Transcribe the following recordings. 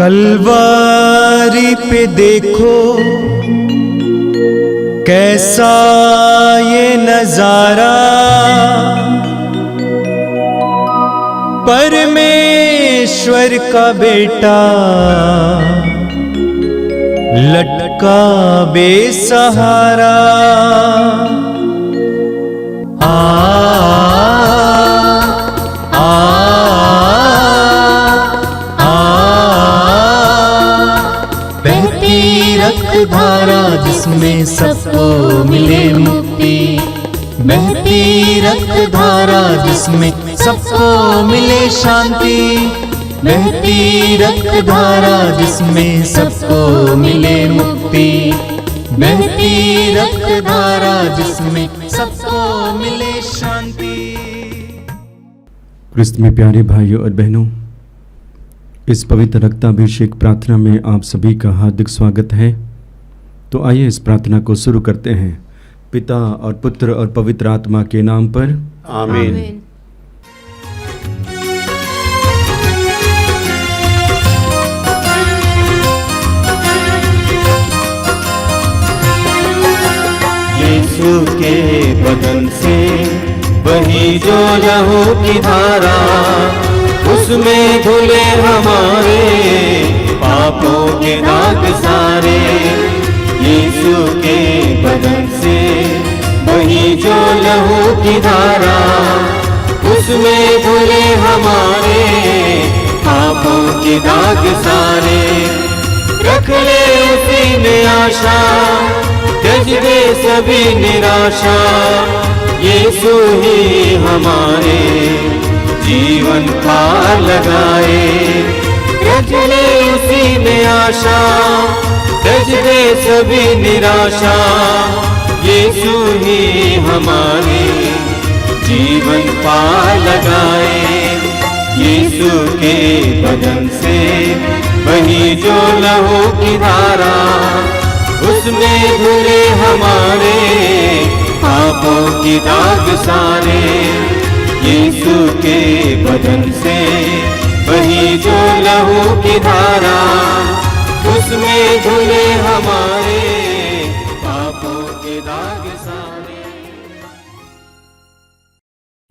कलवारी पे देखो कैसा ये नजारा, परमेश्वर का बेटा लटका बेसहारा। रक्त धारा जिसमें सबको मिले मुक्ति, बहती रक्त धारा जिसमें सबको मिले शांति, बहती रक्त धारा जिसमें सबको मिले मुक्ति, बहती रक्त धारा जिसमें सबको मिले शांति। क्रिस्त में प्यारे भाइयों और बहनों, इस पवित्र रक्ताभिषेक प्रार्थना में आप सभी का हार्दिक स्वागत है। तो आइए इस प्रार्थना को शुरू करते हैं। पिता और पुत्र और पवित्र आत्मा के नाम पर, आमीन। यीशु के बदन से बही जो लहू की धारा, उसमें धुले हमारे पापों के दाग सारे। यीशु के बदन से बही जो लहू की धारा, उसमें धुले हमारे पापों के दाग सारे। रख ले उसी में आशा, त्यज दे सभी निराशा, यीशु ही हमारे जीवन पार लगाए। रख ले उसी में आशा, त्यज दे सभी निराशा, यीशु ही हमारे जीवन पार लगाए। यीशु के बदन से बही जो लहू की धारा, उसमें धुले हमारे पापों की दाग सारे। यीशु के बदन से बही जो लहू की धारा, उसमें धुले हमारे पापों के दाग सारे।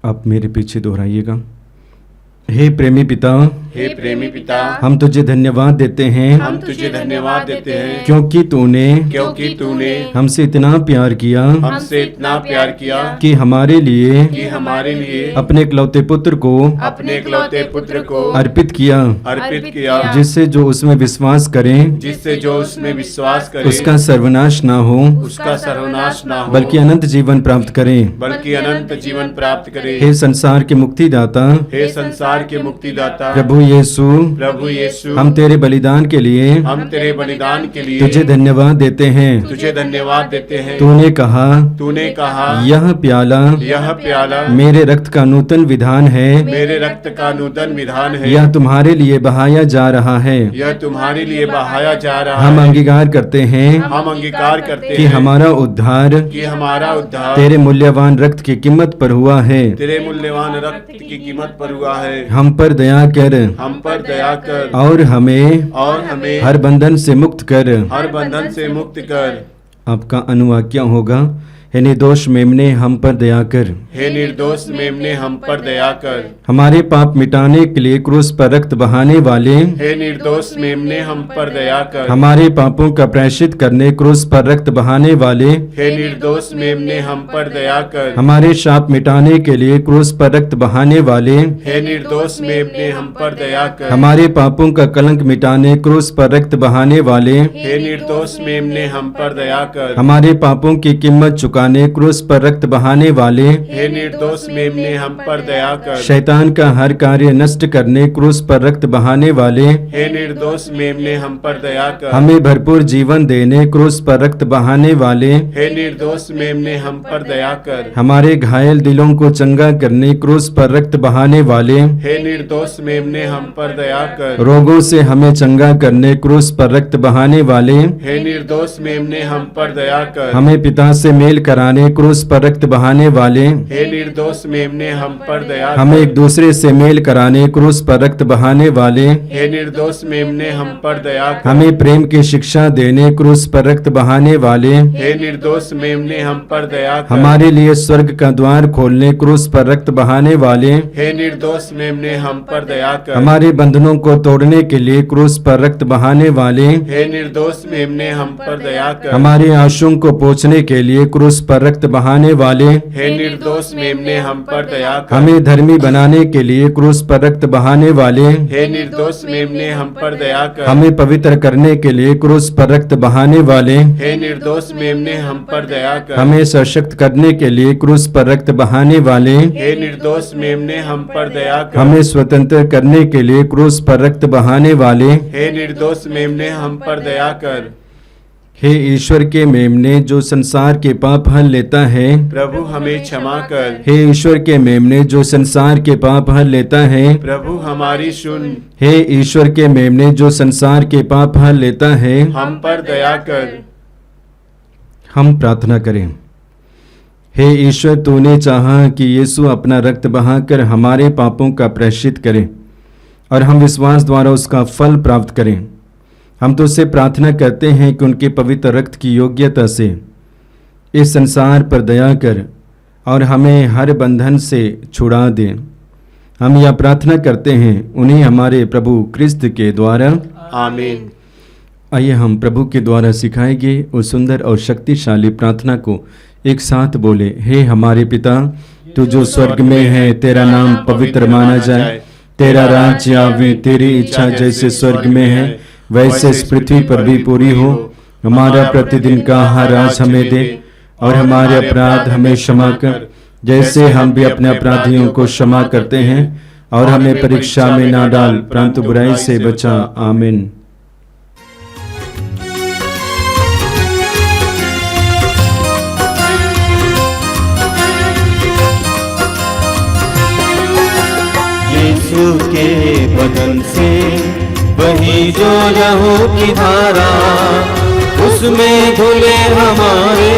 आप मेरे पीछे दोहराइएगा। हे प्रेमी पिता, हे प्रेमी पिता, हम तुझे धन्यवाद देते हैं, हम तुझे धन्यवाद देते हैं, क्योंकि तूने हमसे इतना प्यार किया, हमसे इतना प्यार किया कि हमारे लिए अपने इकलौते पुत्र को अर्पित किया, जिससे जो उसमें विश्वास करे उसका सर्वनाश ना हो, बल्कि अनंत जीवन प्राप्त करे। हे संसार के मुक्तिदाता, प्रभु यीशु, हम तेरे बलिदान के लिए तुझे धन्यवाद देते हैं। तूने कहा यह प्याला मेरे रक्त का नूतन विधान है, यह तुम्हारे लिए बहाया जा रहा है। हम अंगीकार करते हैं कि हमारा उद्धार तेरे मूल्यवान रक्त की कीमत पर हुआ है। हम पर दया कर और हमें हर बंधन से मुक्त कर। आपका अनुवाक्य होगा, हे निर्दोष मेमने हम पर दया कर। हमारे पाप मिटाने के लिए क्रूस पर रक्त बहाने वाले, हमारे पापों का प्रायश्चित करने क्रूस पर रक्त बहाने वाले, हमारे शाप मिटाने के लिए क्रूस पर रक्त बहाने वाले, हमारे पापों का कलंक मिटाने क्रूस पर रक्त बहाने वाले, हमारे पापों की कीमत चुकाने क्रूस पर रक्त बहाने वाले, शैतान का हर कार्य नष्ट करने क्रूस पर रक्त बहाने वाले, हमें भरपूर जीवन देने क्रूस पर रक्त बहाने वाले, हमारे घायल दिलों को चंगा करने क्रूस पर रक्त बहाने वाले, रोगों से हमें चंगा करने क्रूस पर रक्त बहाने वाले, हमें पिता से मेल कराने क्रूस पर रक्त बहाने वाले, हे निर्दोष मेमने हम पर दया कर। हम एक दूसरे से मेल कराने क्रूस पर रक्त बहाने वाले, हे निर्दोष मेमने हम पर दया कर। हमें प्रेम की शिक्षा देने क्रूस पर रक्त बहाने वाले, हे निर्दोष मेमने हम पर दया कर। हमारे लिए स्वर्ग का द्वार खोलने क्रूस पर रक्त बहाने वाले, हे निर्दोष मेमने हम पर दया कर। हमारे बंधनों को तोड़ने के लिए क्रूस पर रक्त बहाने वाले, हे निर्दोष मेमने हम पर दया कर। हमारे आंसुओं को पोंछने के लिए क्रूस पर रक्त बहाने वाले, हे निर्दोष मेमने हम पर दया कर। हमें धर्मी बनाने के लिए क्रूस पर रक्त बहाने वाले, हे निर्दोष मेमने हम पर दया कर। हमें पवित्र करने के लिए क्रूस पर रक्त बहाने वाले, हे निर्दोष मेमने हम पर दया कर। हमें सशक्त करने के लिए क्रूस पर रक्त बहाने वाले, हे निर्दोष मेमने हम पर दया कर। हमें स्वतंत्र करने के लिए क्रूस पर रक्त बहाने वाले, हे निर्दोष मेमने हम पर दया कर। हे ईश्वर के मेमने जो संसार के पाप हल लेता है, प्रभु हमें क्षमा कर। हे ईश्वर के मेमने जो संसार के पाप हल लेता है, प्रभु हमारी सुन। हे ईश्वर के मेमने जो संसार के पाप हल लेता है, हम पर दया कर। हम प्रार्थना करें। हे ईश्वर, तूने चाहा कि यीशु अपना रक्त बहाकर हमारे पापों का प्रायश्चित करे और हम विश्वास द्वारा उसका फल प्राप्त करें। हम तुझसे प्रार्थना करते हैं कि उनके पवित्र रक्त की योग्यता से इस संसार पर दया कर और हमें हर बंधन से छुड़ा दे। हम यह प्रार्थना करते हैं उन्हीं हमारे प्रभु क्रिस्त के द्वारा, आमीन। आइए हम प्रभु के द्वारा सिखाए गए उस सुंदर और शक्तिशाली प्रार्थना को एक साथ बोले। हे हमारे पिता, तू जो स्वर्ग में है, तेरा नाम पवित्र माना जाए, तेरा राज्य आवे, तेरी इच्छा जैसे स्वर्ग में है वैसे इस पृथ्वी पर भी पूरी हो। हमारा प्रतिदिन का आहार आज हमें दे और हमारे अपराध हमें क्षमा कर, जैसे हम भी अपने अपराधियों को क्षमा करते हैं, और हमें परीक्षा में ना डाल परंतु बुराई से बचा। आमीन। यीशु के बदन से वही जो लहू की धारा, उसमें धुले हमारे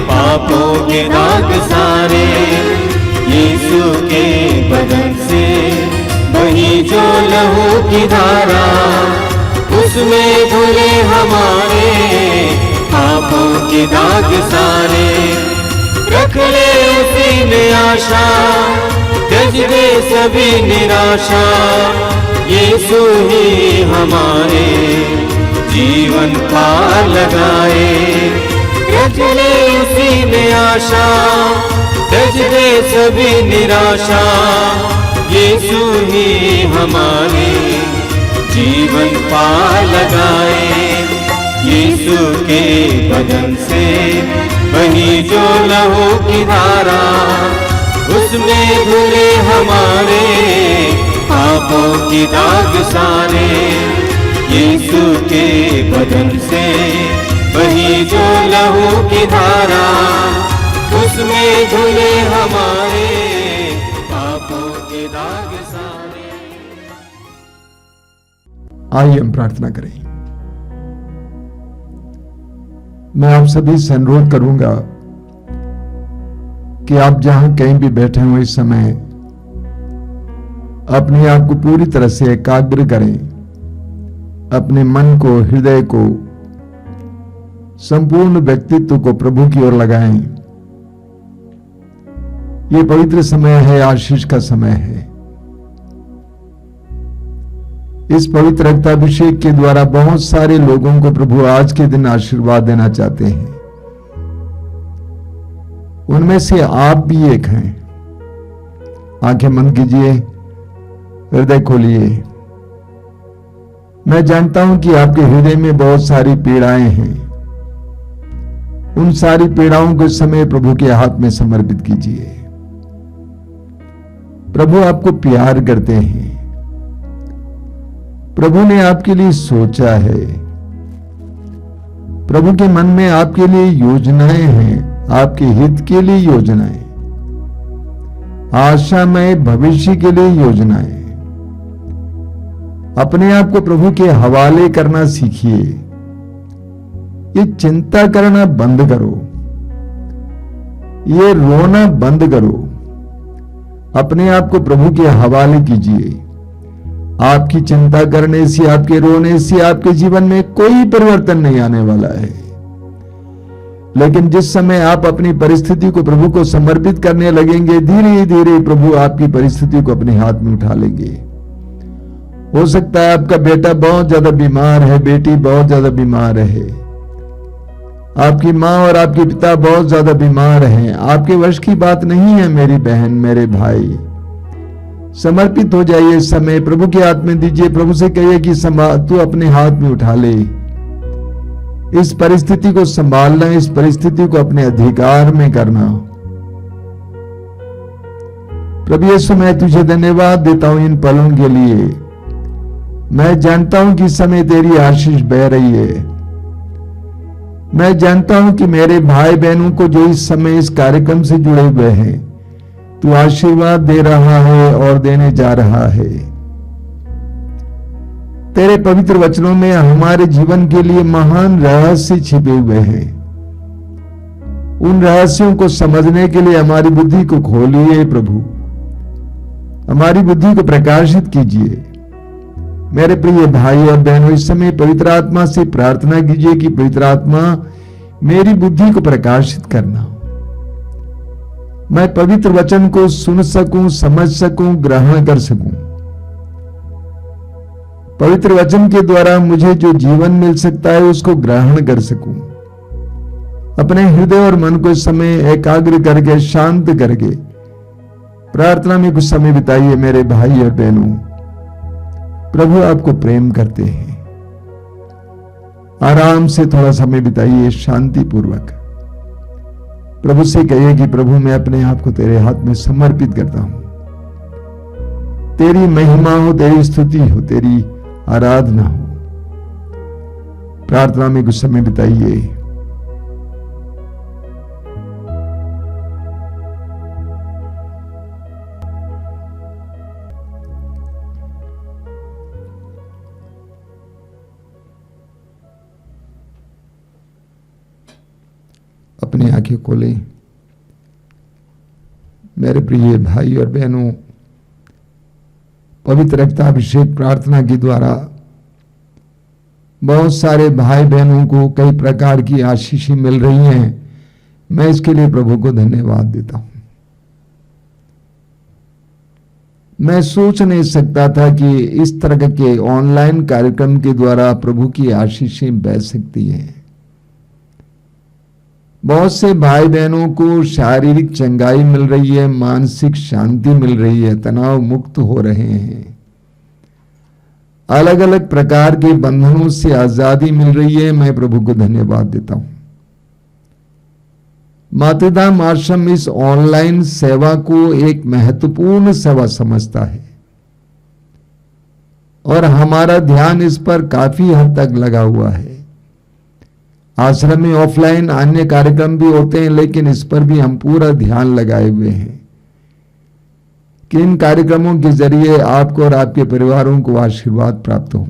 पापों के दाग सारे। यीशु के बदन से वही जो लहू की धारा, उसमें धुले हमारे पापों के दाग सारे। रख ले उसी में आशा, त्यज दे सभी निराशा, यीशु ही हमारे जीवन पार लगाए। रख ले उसी में आशा, त्यज दे सभी निराशा, यीशु ही हमारे जीवन पार लगाए। यीशु के बदन से वही जो लहू की धारा, उसमें धुले हमारे पापों की दाग सारे। यीशु के बदन से वही जो लहू की धारा, उसमें धुले हमारे पापों के दाग सारे। आइए हम प्रार्थना करें। मैं आप सभी से अनुरोध करूंगा कि आप जहां कहीं भी बैठे हो इस समय अपने आप को पूरी तरह से एकाग्र करें, अपने मन को, हृदय को, संपूर्ण व्यक्तित्व को प्रभु की ओर लगाएं। ये पवित्र समय है, आशीष का समय है। इस पवित्र रक्ताभिषेक के द्वारा बहुत सारे लोगों को प्रभु आज के दिन आशीर्वाद देना चाहते हैं। उनमें से आप भी एक हैं। आंखें बंद कीजिए, हृदय खोलिए। मैं जानता हूं कि आपके हृदय में बहुत सारी पीड़ाएं हैं। उन सारी पीड़ाओं को इस समय प्रभु के हाथ में समर्पित कीजिए। प्रभु आपको प्यार करते हैं। प्रभु ने आपके लिए सोचा है। प्रभु के मन में आपके लिए योजनाएं हैं, आपके हित के लिए योजनाएं, आशामय भविष्य के लिए योजनाएं। अपने आप को प्रभु के हवाले करना सीखिए। ये चिंता करना बंद करो। ये रोना बंद करो, अपने आप को प्रभु के हवाले कीजिए। आपकी चिंता करने से, आपके रोने से आपके जीवन में कोई परिवर्तन नहीं आने वाला है। लेकिन जिस समय आप अपनी परिस्थिति को प्रभु को समर्पित करने लगेंगे, धीरे धीरे प्रभु आपकी परिस्थिति को अपने हाथ में उठा लेंगे। हो सकता है आपका बेटा बहुत ज्यादा बीमार है, बेटी बहुत ज्यादा बीमार है, आपकी माँ और आपके पिता बहुत ज्यादा बीमार हैं। आपके वश की बात नहीं है मेरी बहन, मेरे भाई। समर्पित हो जाइए, इस समय प्रभु के हाथ में दीजिए। प्रभु से कहिए कि तू अपने हाथ में उठा ले, इस परिस्थिति को संभालना, इस परिस्थिति को अपने अधिकार में करना। प्रभु यीशु, मैं तुझे धन्यवाद देता हूं इन पलों के लिए। मैं जानता हूं कि इस समय तेरी आशीष बह रही है। मैं जानता हूं कि मेरे भाई बहनों को जो इस समय इस कार्यक्रम से जुड़े हुए हैं, तू आशीर्वाद दे रहा है और देने जा रहा है। तेरे पवित्र वचनों में हमारे जीवन के लिए महान रहस्य छिपे हुए हैं। उन रहस्यों को समझने के लिए हमारी बुद्धि को खोलिए प्रभु, हमारी बुद्धि को प्रकाशित कीजिए। मेरे प्रिय भाई और बहनों, इस समय पवित्र आत्मा से प्रार्थना कीजिए कि पवित्र आत्मा मेरी बुद्धि को प्रकाशित करना, मैं पवित्र वचन को सुन सकूं, समझ सकूं, ग्रहण कर सकूं। पवित्र वचन के द्वारा मुझे जो जीवन मिल सकता है उसको ग्रहण कर सकूं। अपने हृदय और मन को इस समय एकाग्र करके, शांत करके प्रार्थना में कुछ समय बिताइए मेरे भाई और बहनों। प्रभु आपको प्रेम करते हैं। आराम से थोड़ा समय बिताइए, शांति पूर्वक। प्रभु से कहिए कि प्रभु मैं अपने आप को तेरे हाथ में समर्पित करता हूं। तेरी महिमा हो, तेरी स्तुति हो, तेरी आराधना हो। प्रार्थना में कुछ समय बिताइए। अपनी आंखें खोलें। मेरे प्रिय भाई और बहनों, पवित्र रक्ताभिषेक प्रार्थना के द्वारा बहुत सारे भाई बहनों को कई प्रकार की आशीषें मिल रही हैं। मैं इसके लिए प्रभु को धन्यवाद देता हूं। मैं सोच नहीं सकता था कि इस तरह के ऑनलाइन कार्यक्रम के द्वारा प्रभु की आशीषें बह सकती हैं। बहुत से भाई बहनों को शारीरिक चंगाई मिल रही है, मानसिक शांति मिल रही है, तनाव मुक्त हो रहे हैं, अलग अलग प्रकार के बंधनों से आजादी मिल रही है। मैं प्रभु को धन्यवाद देता हूं। मातृधाम आश्रम इस ऑनलाइन सेवा को एक महत्वपूर्ण सेवा समझता है और हमारा ध्यान इस पर काफी हद तक लगा हुआ है। आश्रम में ऑफलाइन अन्य कार्यक्रम भी होते हैं, लेकिन इस पर भी हम पूरा ध्यान लगाए हुए हैं कि इन कार्यक्रमों के जरिए आपको और आपके परिवारों को आशीर्वाद प्राप्त हो।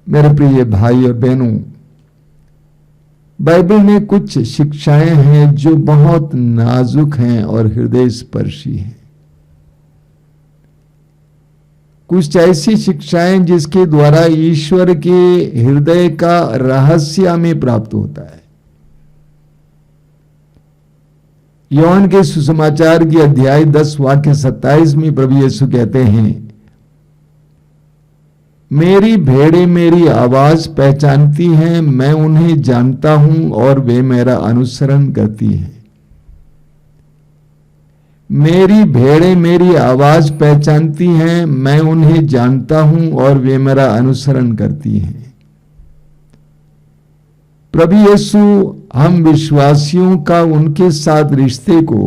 मेरे प्रिय भाई और बहनों, बाइबल में कुछ शिक्षाएं हैं जो बहुत नाजुक हैं और हृदय स्पर्शी हैं। कुछ ऐसी शिक्षाएं जिसके द्वारा ईश्वर के हृदय का रहस्य हमें प्राप्त होता है। योहन के सुसमाचार की अध्याय 10 वाक्य 27 में प्रभु यीशु कहते हैं, मेरी भेड़ें मेरी आवाज पहचानती हैं, मैं उन्हें जानता हूं और वे मेरा अनुसरण करती हैं। मेरी भेड़ें मेरी आवाज पहचानती हैं, मैं उन्हें जानता हूं और वे मेरा अनुसरण करती हैं। प्रभु यीशु हम विश्वासियों का उनके साथ रिश्ते को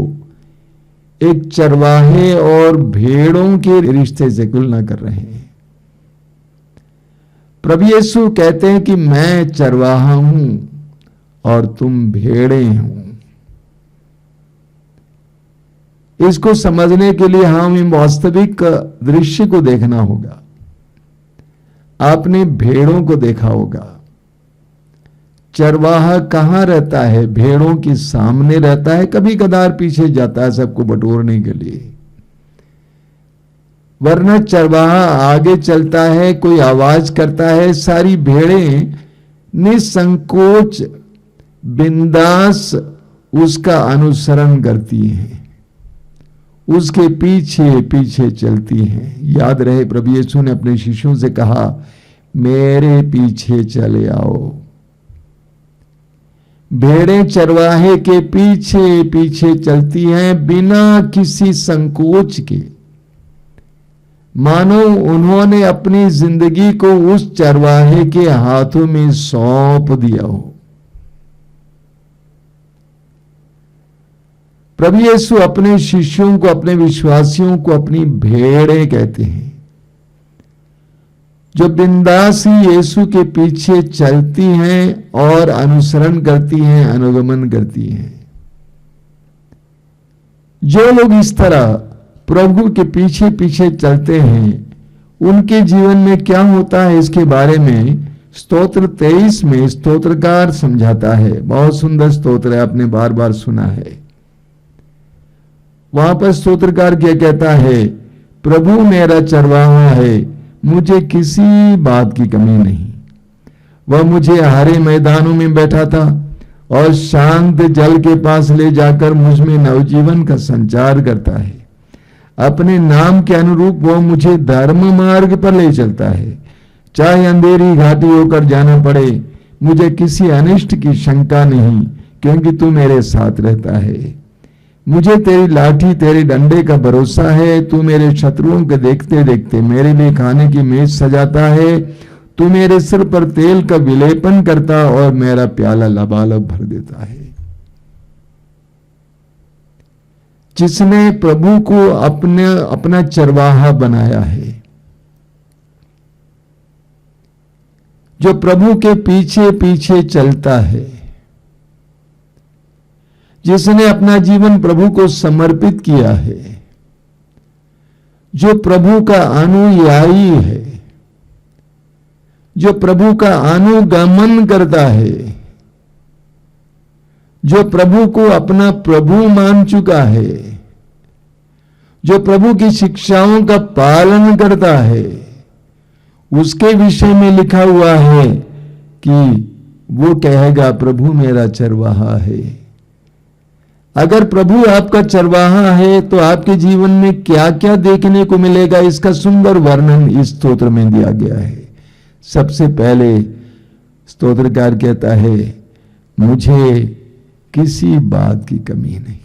एक चरवाहे और भेड़ों के रिश्ते से तुलना कर रहे हैं। प्रभु यीशु कहते हैं कि मैं चरवाहा हूं और तुम भेड़ें हो। इसको समझने के लिए हमें वास्तविक दृश्य को देखना होगा। आपने भेड़ों को देखा होगा, चरवाहा कहाँ रहता है? भेड़ों के सामने रहता है, कभी कदार पीछे जाता है सबको बटोरने के लिए, वरना चरवाहा आगे चलता है, कोई आवाज करता है, सारी भेड़ें निसंकोच बिंदास उसका अनुसरण करती हैं, उसके पीछे पीछे चलती हैं। याद रहे प्रभु यीशु ने अपने शिष्यों से कहा, मेरे पीछे चले आओ। भेड़ें चरवाहे के पीछे पीछे चलती हैं बिना किसी संकोच के, मानो उन्होंने अपनी जिंदगी को उस चरवाहे के हाथों में सौंप दिया हो। प्रभु यीशु अपने शिष्यों को, अपने विश्वासियों को अपनी भेड़ें कहते हैं, जो बिंदास ही यीशु के पीछे चलती हैं और अनुसरण करती हैं, अनुगमन करती हैं। जो लोग इस तरह प्रभु के पीछे पीछे चलते हैं, उनके जीवन में क्या होता है, इसके बारे में स्तोत्र 23 में स्तोत्रकार समझाता है। बहुत सुंदर स्तोत्र है, आपने बार बार सुना है। वहां पर स्तोत्रकार क्या कहता है? प्रभु मेरा चरवाहा है, मुझे किसी बात की कमी नहीं। वह मुझे हरे मैदानों में बैठाता और शांत जल के पास ले जाकर मुझ में नवजीवन का संचार करता है। अपने नाम के अनुरूप वह मुझे धर्म मार्ग पर ले चलता है। चाहे अंधेरी घाटी होकर जाना पड़े, मुझे किसी अनिष्ट की शंका नहीं, क्योंकि तू मेरे साथ रहता है। मुझे तेरी लाठी, तेरे डंडे का भरोसा है। तू मेरे शत्रुओं के देखते देखते मेरे लिए खाने की मेज सजाता है। तू मेरे सिर पर तेल का विलेपन करता और मेरा प्याला लबालब भर देता है। जिसने प्रभु को अपना चरवाहा बनाया है, जो प्रभु के पीछे पीछे चलता है, जिसने अपना जीवन प्रभु को समर्पित किया है, जो प्रभु का अनुयायी है, जो प्रभु का अनुगमन करता है, जो प्रभु को अपना प्रभु मान चुका है, जो प्रभु की शिक्षाओं का पालन करता है, उसके विषय में लिखा हुआ है कि वो कहेगा, प्रभु मेरा चरवाहा है। अगर प्रभु आपका चरवाहा है तो आपके जीवन में क्या क्या देखने को मिलेगा, इसका सुंदर वर्णन इस स्तोत्र में दिया गया है। सबसे पहले स्तोत्रकार कहता है, मुझे किसी बात की कमी नहीं,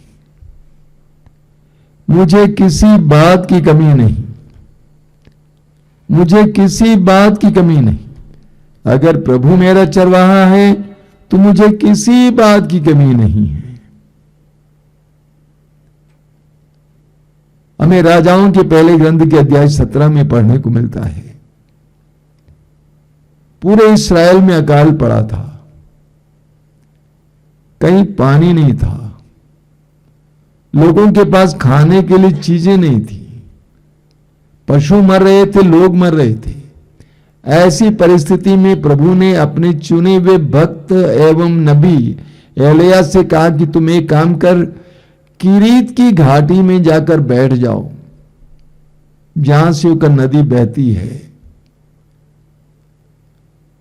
मुझे किसी बात की कमी नहीं, मुझे किसी बात की कमी नहीं। अगर प्रभु मेरा चरवाहा है तो मुझे किसी बात की कमी नहीं है। हमें राजाओं के पहले ग्रंथ के अध्याय 17 में पढ़ने को मिलता है, पूरे इस्राएल में अकाल पड़ा था, कहीं पानी नहीं था, लोगों के पास खाने के लिए चीजें नहीं थी, पशु मर रहे थे, लोग मर रहे थे। ऐसी परिस्थिति में प्रभु ने अपने चुने हुए भक्त एवं नबी एलिया से कहा कि तुम एक काम कर, किरीत की घाटी में जाकर बैठ जाओ, जहां से होकर नदी बहती है,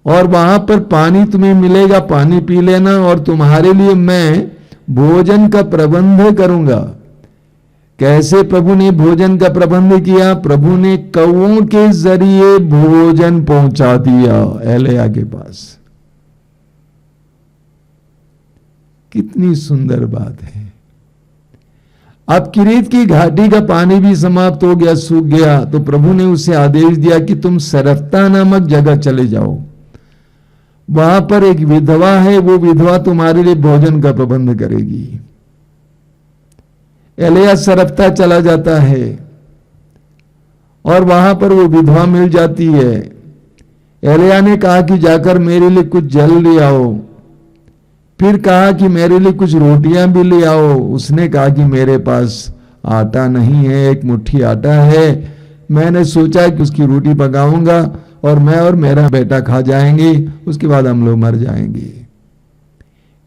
और वहां पर पानी तुम्हें मिलेगा, पानी पी लेना, और तुम्हारे लिए मैं भोजन का प्रबंध करूंगा। कैसे प्रभु ने भोजन का प्रबंध किया? प्रभु ने कौओं के जरिए भोजन पहुंचा दिया एलिया के पास। कितनी सुंदर बात है। अब किरीत की घाटी का पानी भी समाप्त हो गया, सूख गया, तो प्रभु ने उसे आदेश दिया कि तुम सरफ्ता नामक जगह चले जाओ, वहां पर एक विधवा है, वो विधवा तुम्हारे लिए भोजन का प्रबंध करेगी। एलिया सरफ्ता चला जाता है और वहां पर वो विधवा मिल जाती है। एलिया ने कहा कि जाकर मेरे लिए कुछ जल ले आओ, फिर कहा कि मेरे लिए कुछ रोटियां भी ले आओ। उसने कहा कि मेरे पास आटा नहीं है, एक मुट्ठी आटा है, मैंने सोचा कि उसकी रोटी पकाऊंगा और मैं और मेरा बेटा खा जाएंगे, उसके बाद हम लोग मर जाएंगे।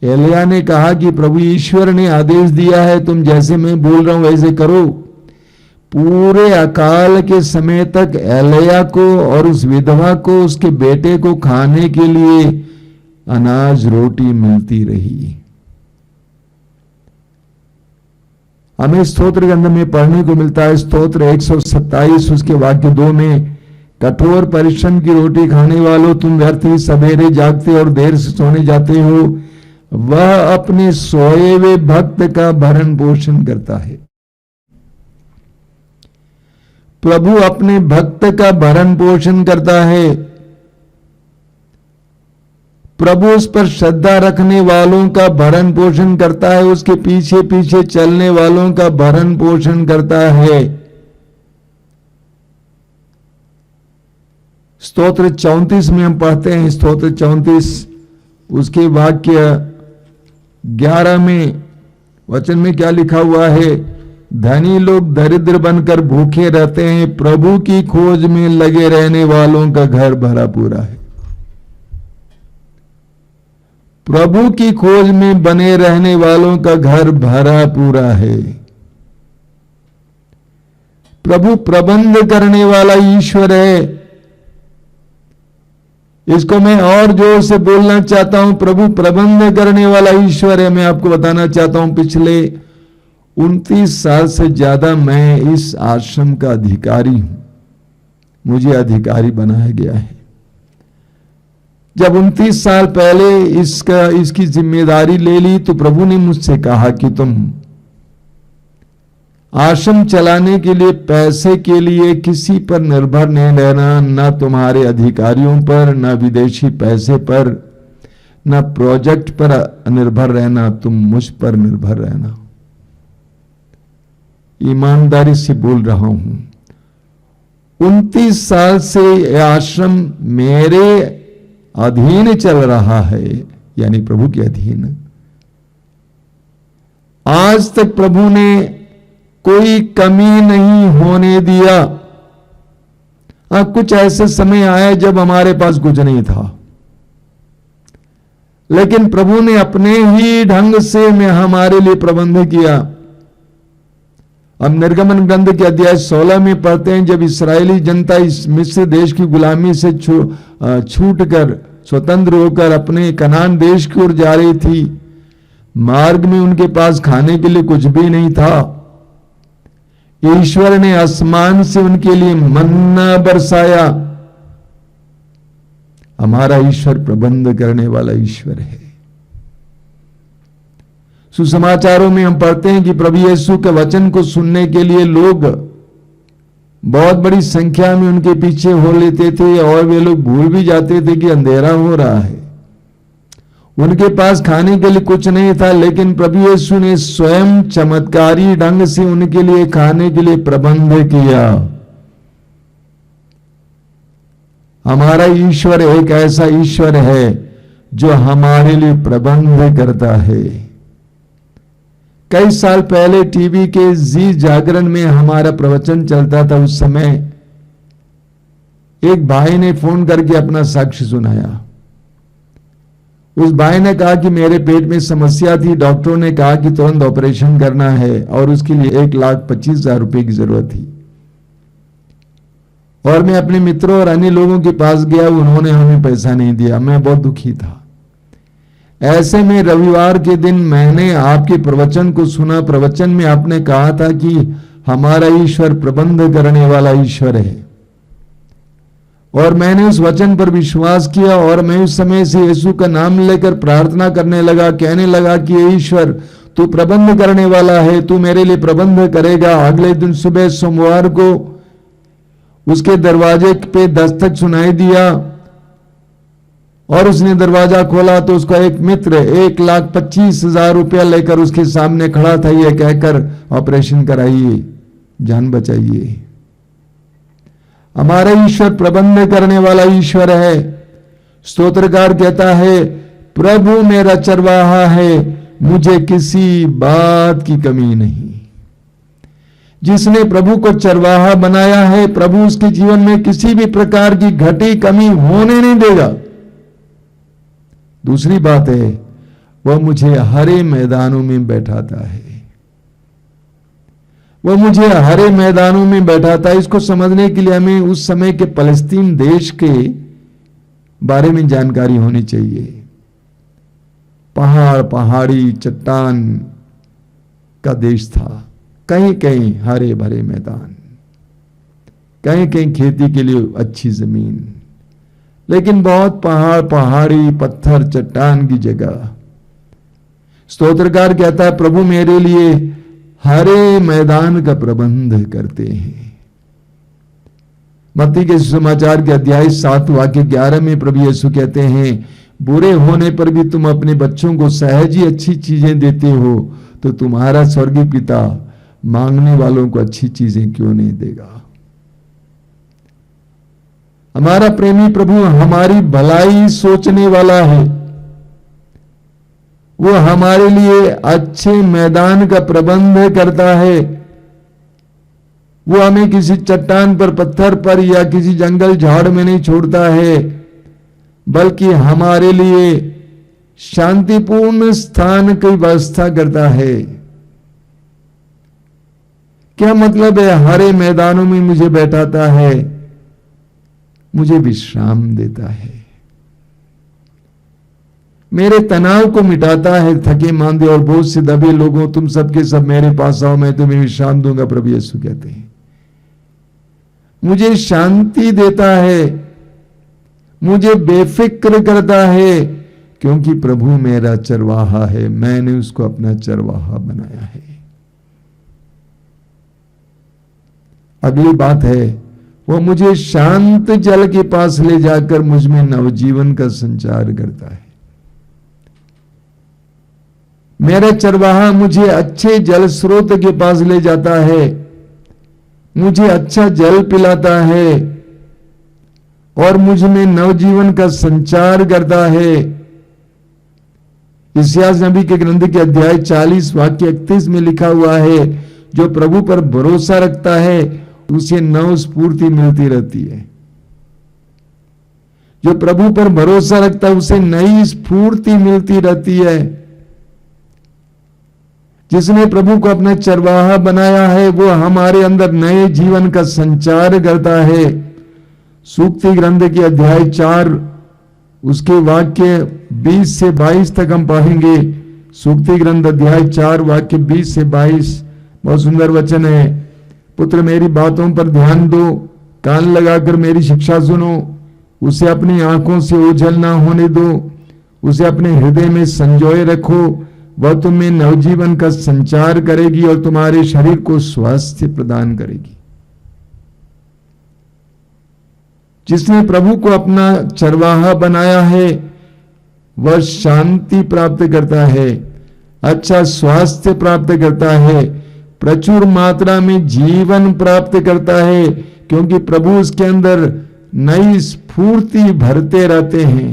एलिया ने कहा कि प्रभु ईश्वर ने आदेश दिया है, तुम जैसे मैं बोल रहा हूं वैसे करो। पूरे अकाल के समय तक एलिया को और उस विधवा को, उसके बेटे को खाने के लिए अनाज रोटी मिलती रही। हमें स्तोत्र ग्रंथ में पढ़ने को मिलता है, स्तोत्र 127 उसके वाक्य 2 में, कठोर परिश्रम की रोटी खाने वालों, तुम व्यर्थ ही सवेरे जागते और देर से सोने जाते हो। वह अपने सोए हुए भक्त का भरण पोषण करता है। प्रभु अपने भक्त का भरण पोषण करता है। प्रभु उस पर श्रद्धा रखने वालों का भरण पोषण करता है, उसके पीछे पीछे चलने वालों का भरण पोषण करता है। स्तोत्र 34 में हम पढ़ते हैं, स्तोत्र 34 उसके वाक्य 11 में वचन में क्या लिखा हुआ है? धनी लोग दरिद्र बनकर भूखे रहते हैं, प्रभु की खोज में लगे रहने वालों का घर भरा पूरा है। प्रभु की खोज में बने रहने वालों का घर भरा पूरा है। प्रभु प्रबंध करने वाला ईश्वर है। इसको मैं और जोर से बोलना चाहता हूं, प्रभु प्रबंध करने वाला ईश्वर है। मैं आपको बताना चाहता हूं, पिछले 29 साल से ज्यादा मैं इस आश्रम का अधिकारी हूं। मुझे अधिकारी बनाया गया है। जब 29 साल पहले इसकी जिम्मेदारी ले ली तो प्रभु ने मुझसे कहा कि तुम आश्रम चलाने के लिए, पैसे के लिए किसी पर निर्भर नहीं रहना, ना तुम्हारे अधिकारियों पर, ना विदेशी पैसे पर, ना प्रोजेक्ट पर निर्भर रहना, तुम मुझ पर निर्भर रहना। ईमानदारी से बोल रहा हूं, 29 साल से यह आश्रम मेरे अधीन चल रहा है, यानी प्रभु के अधीन। आज तक प्रभु ने कोई कमी नहीं होने दिया। कुछ ऐसे समय आए जब हमारे पास कुछ नहीं था, लेकिन प्रभु ने अपने ही ढंग से हमारे लिए प्रबंध किया। हम निर्गमन ग्रंथ के अध्याय 16 में पढ़ते हैं, जब इस्राएली जनता इस मिस्र देश की गुलामी से छूटकर स्वतंत्र होकर अपने कनान देश की ओर जा रही थी, मार्ग में उनके पास खाने के लिए कुछ भी नहीं था। ईश्वर ने आसमान से उनके लिए मन्ना बरसाया। हमारा ईश्वर प्रबंध करने वाला ईश्वर है। सुसमाचारों में हम पढ़ते हैं कि प्रभु यीशु के वचन को सुनने के लिए लोग बहुत बड़ी संख्या में उनके पीछे हो लेते थे, और वे लोग भूल भी जाते थे कि अंधेरा हो रहा है। उनके पास खाने के लिए कुछ नहीं था, लेकिन प्रभु यीशु ने स्वयं चमत्कारी ढंग से उनके लिए खाने के लिए प्रबंध किया। हमारा ईश्वर एक ऐसा ईश्वर है जो हमारे लिए प्रबंध करता है। कई साल पहले टीवी के जी जागरण में हमारा प्रवचन चलता था। उस समय एक भाई ने फोन करके अपना साक्ष्य सुनाया। उस भाई ने कहा कि मेरे पेट में समस्या थी, डॉक्टरों ने कहा कि तुरंत ऑपरेशन करना है और उसके लिए 1,25,000 रुपए की जरूरत थी। और मैं अपने मित्रों और अन्य लोगों के पास गया, उन्होंने हमें पैसा नहीं दिया। मैं बहुत दुखी था। ऐसे में रविवार के दिन मैंने आपके प्रवचन को सुना। प्रवचन में आपने कहा था कि हमारा ईश्वर प्रबंध करने वाला ईश्वर है, और मैंने उस वचन पर विश्वास किया। और मैं उस समय से यीशु का नाम लेकर प्रार्थना करने लगा, कहने लगा कि ईश्वर तू प्रबंध करने वाला है, तू मेरे लिए प्रबंध करेगा। अगले दिन सुबह सोमवार को उसके दरवाजे पे दस्तक सुनाई दिया, और उसने दरवाजा खोला तो उसका एक मित्र 1,25,000 रुपया लेकर उसके सामने खड़ा था, यह कहकर ऑपरेशन कराइए, जान बचाइए। हमारा ईश्वर प्रबंध करने वाला ईश्वर है। स्तोत्रकार कहता है, प्रभु मेरा चरवाहा है, मुझे किसी बात की कमी नहीं। जिसने प्रभु को चरवाहा बनाया है, प्रभु उसके जीवन में किसी भी प्रकार की घटी कमी होने नहीं देगा। दूसरी बात है, वह मुझे हरे मैदानों में बैठाता है, वह मुझे हरे मैदानों में बैठाता है। इसको समझने के लिए हमें उस समय के फलस्तीन देश के बारे में जानकारी होनी चाहिए। पहाड़, पहाड़ी, चट्टान का देश था, कहीं कहीं हरे भरे मैदान, कहीं कहीं खेती के लिए अच्छी जमीन, लेकिन बहुत पहाड़, पहाड़ी, पत्थर, चट्टान की जगह। स्तोत्रकार कहता है, प्रभु मेरे लिए हरे मैदान का प्रबंध करते हैं। मत्ती के सुसमाचार के अध्याय 7 वाक्य 11 में प्रभु यीशु कहते हैं, बुरे होने पर भी तुम अपने बच्चों को सहज ही अच्छी चीजें देते हो, तो तुम्हारा स्वर्गीय पिता मांगने वालों को अच्छी चीजें क्यों नहीं देगा। हमारा प्रेमी प्रभु हमारी भलाई सोचने वाला है। वो हमारे लिए अच्छे मैदान का प्रबंध करता है। वो हमें किसी चट्टान पर, पत्थर पर या किसी जंगल झाड़ में नहीं छोड़ता है, बल्कि हमारे लिए शांतिपूर्ण स्थान की व्यवस्था करता है। क्या मतलब है? हरे मैदानों में मुझे बैठाता है, मुझे विश्राम देता है, मेरे तनाव को मिटाता है। थके मांदे और बोझ से दबे लोगों, तुम सबके सब मेरे पास आओ, मैं तुम्हें विश्राम दूंगा, प्रभु यीशु कहते हैं। मुझे शांति देता है, मुझे बेफिक्र करता है, क्योंकि प्रभु मेरा चरवाहा है, मैंने उसको अपना चरवाहा बनाया है। अगली बात है, वो मुझे शांत जल के पास ले जाकर मुझ में नवजीवन का संचार करता है। मेरा चरवाहा मुझे अच्छे जल स्रोत के पास ले जाता है, मुझे अच्छा जल पिलाता है और मुझ में नवजीवन का संचार करता है। इस्यास नबी के ग्रंथ के अध्याय 40 वाक्य 31 में लिखा हुआ है, जो प्रभु पर भरोसा रखता है उसे नव स्फूर्ति मिलती रहती है। जो प्रभु पर भरोसा रखता है उसे नई स्फूर्ति मिलती रहती है। जिसने प्रभु को अपना चरवाहा बनाया है वो हमारे अंदर नए जीवन का संचार करता है। सूक्ति ग्रंथ के अध्याय 4 उसके वाक्य 20 से 22 तक हम पढ़ेंगे। सूक्ति ग्रंथ अध्याय 4 वाक्य 20 से 22 बहुत सुंदर वचन है। पुत्र मेरी बातों पर ध्यान दो, कान लगाकर मेरी शिक्षा सुनो, उसे अपनी आंखों से ओझल ना होने दो, उसे अपने हृदय में संजोए रखो, वह तुम्हें नवजीवन का संचार करेगी और तुम्हारे शरीर को स्वास्थ्य प्रदान करेगी। जिसने प्रभु को अपना चरवाहा बनाया है वह शांति प्राप्त करता है, अच्छा स्वास्थ्य प्राप्त करता है, प्रचुर मात्रा में जीवन प्राप्त करता है, क्योंकि प्रभु उसके अंदर नई स्फूर्ति भरते रहते हैं।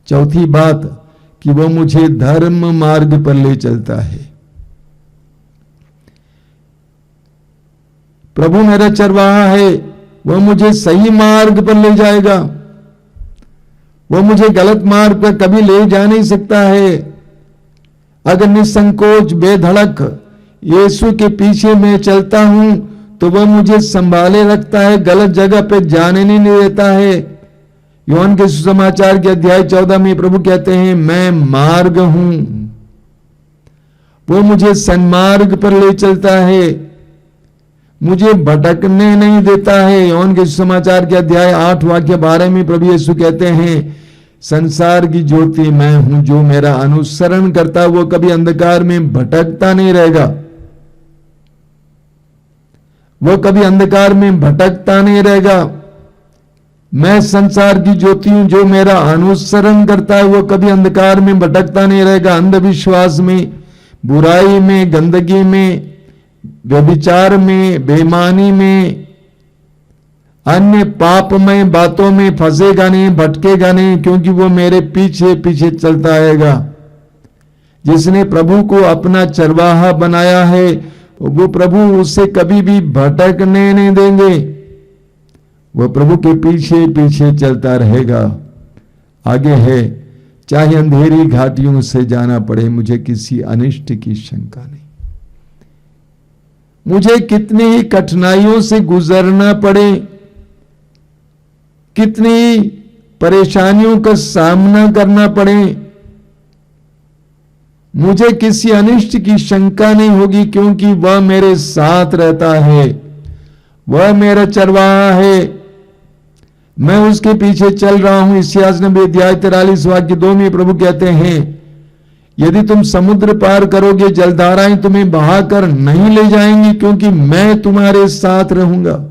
चौथी बात कि वह मुझे धर्म मार्ग पर ले चलता है। प्रभु मेरा चरवाहा है, वह मुझे सही मार्ग पर ले जाएगा। वह मुझे गलत मार्ग पर कभी ले जा नहीं सकता है। अगर निसंकोच बेधड़क यीशु के पीछे मैं चलता हूं तो वह मुझे संभाले रखता है, गलत जगह पे जाने नहीं देता है। योहन के सुसमाचार के अध्याय 14 में प्रभु कहते हैं मैं मार्ग हूं। वो मुझे सन्मार्ग पर ले चलता है, मुझे भटकने नहीं देता है। योहन के सुसमाचार के अध्याय 8 वाक्य 12 में प्रभु यीशु कहते हैं संसार की ज्योति मैं हूं, जो मेरा अनुसरण करता वो कभी अंधकार में भटकता नहीं रहेगा। वो कभी अंधकार में भटकता नहीं रहेगा। मैं संसार की ज्योति हूं, जो मेरा अनुसरण करता है वो कभी अंधकार में भटकता नहीं रहेगा। अंधविश्वास में, बुराई में, गंदगी में, व्यभिचार में, बेईमानी में, अन्य पापमय बातों में फंसेगा नहीं, भटकेगा नहीं, क्योंकि वो मेरे पीछे पीछे चलता आएगा। जिसने प्रभु को अपना चरवाहा बनाया है वो प्रभु उससे कभी भी भटकने नहीं देंगे। वह प्रभु के पीछे पीछे चलता रहेगा। आगे है चाहे अंधेरी घाटियों से जाना पड़े, मुझे किसी अनिष्ट की शंका नहीं। मुझे कितनी ही कठिनाइयों से गुजरना पड़े, कितनी परेशानियों का सामना करना पड़े, मुझे किसी अनिष्ट की शंका नहीं होगी, क्योंकि वह मेरे साथ रहता है, वह मेरा चरवाहा है, मैं उसके पीछे चल रहा हूं। इस्यास नबी अध्याय 43 वाक्य 2 में प्रभु कहते हैं, यदि तुम समुद्र पार करोगे, जलधाराएं तुम्हें बहाकर नहीं ले जाएंगी, क्योंकि मैं तुम्हारे साथ रहूंगा।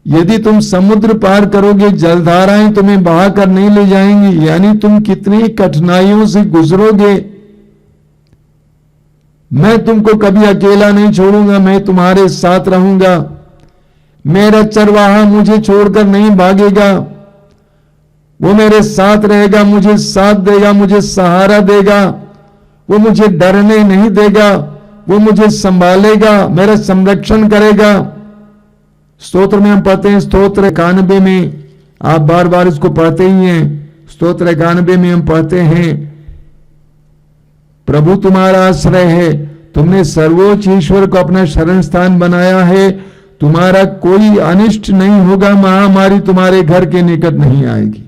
यदि तुम समुद्र पार करोगे, जलधाराएं तुम्हें बहाकर नहीं ले जाएंगी, यानी तुम कितनी कठिनाइयों से गुजरोगे, मैं तुमको कभी अकेला नहीं छोड़ूंगा, मैं तुम्हारे साथ रहूंगा। मेरा चरवाहा मुझे छोड़कर नहीं भागेगा, वो मेरे साथ रहेगा, मुझे साथ देगा, मुझे सहारा देगा, वो मुझे डरने नहीं देगा, वो मुझे संभालेगा, मेरा संरक्षण करेगा। स्तोत्र में हम पढ़ते हैं, स्तोत्र 91 में, आप बार बार इसको पढ़ते ही हैं। स्तोत्र 91 में हम पढ़ते हैं, प्रभु तुम्हारा आश्रय है, तुमने सर्वोच्च ईश्वर को अपना शरण स्थान बनाया है, तुम्हारा कोई अनिष्ट नहीं होगा, महामारी तुम्हारे घर के निकट नहीं आएगी,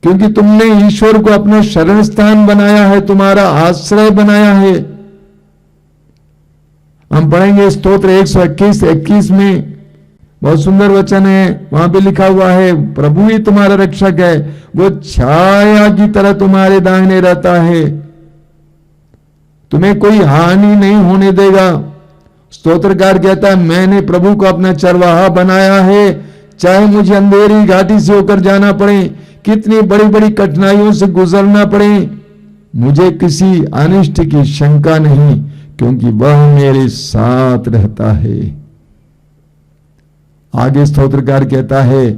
क्योंकि तुमने ईश्वर को अपना शरण स्थान बनाया है, तुम्हारा आश्रय बनाया है। हम पढ़ेंगे स्तोत्र 121 में, बहुत सुंदर वचन है, वहां पे लिखा हुआ है, प्रभु ही तुम्हारा रक्षक है, वो छाया की तरह तुम्हारे दाहिने रहता है, तुम्हें कोई हानि नहीं होने देगा। स्तोत्रकार कहता है, मैंने प्रभु को अपना चरवाहा बनाया है, चाहे मुझे अंधेरी घाटी से होकर जाना पड़े, कितनी बड़ी बड़ी कठिनाइयों से गुजरना पड़े, मुझे किसी अनिष्ट की शंका नहीं, क्योंकि वह मेरे साथ रहता है। आगे स्तोत्रकार कहता है,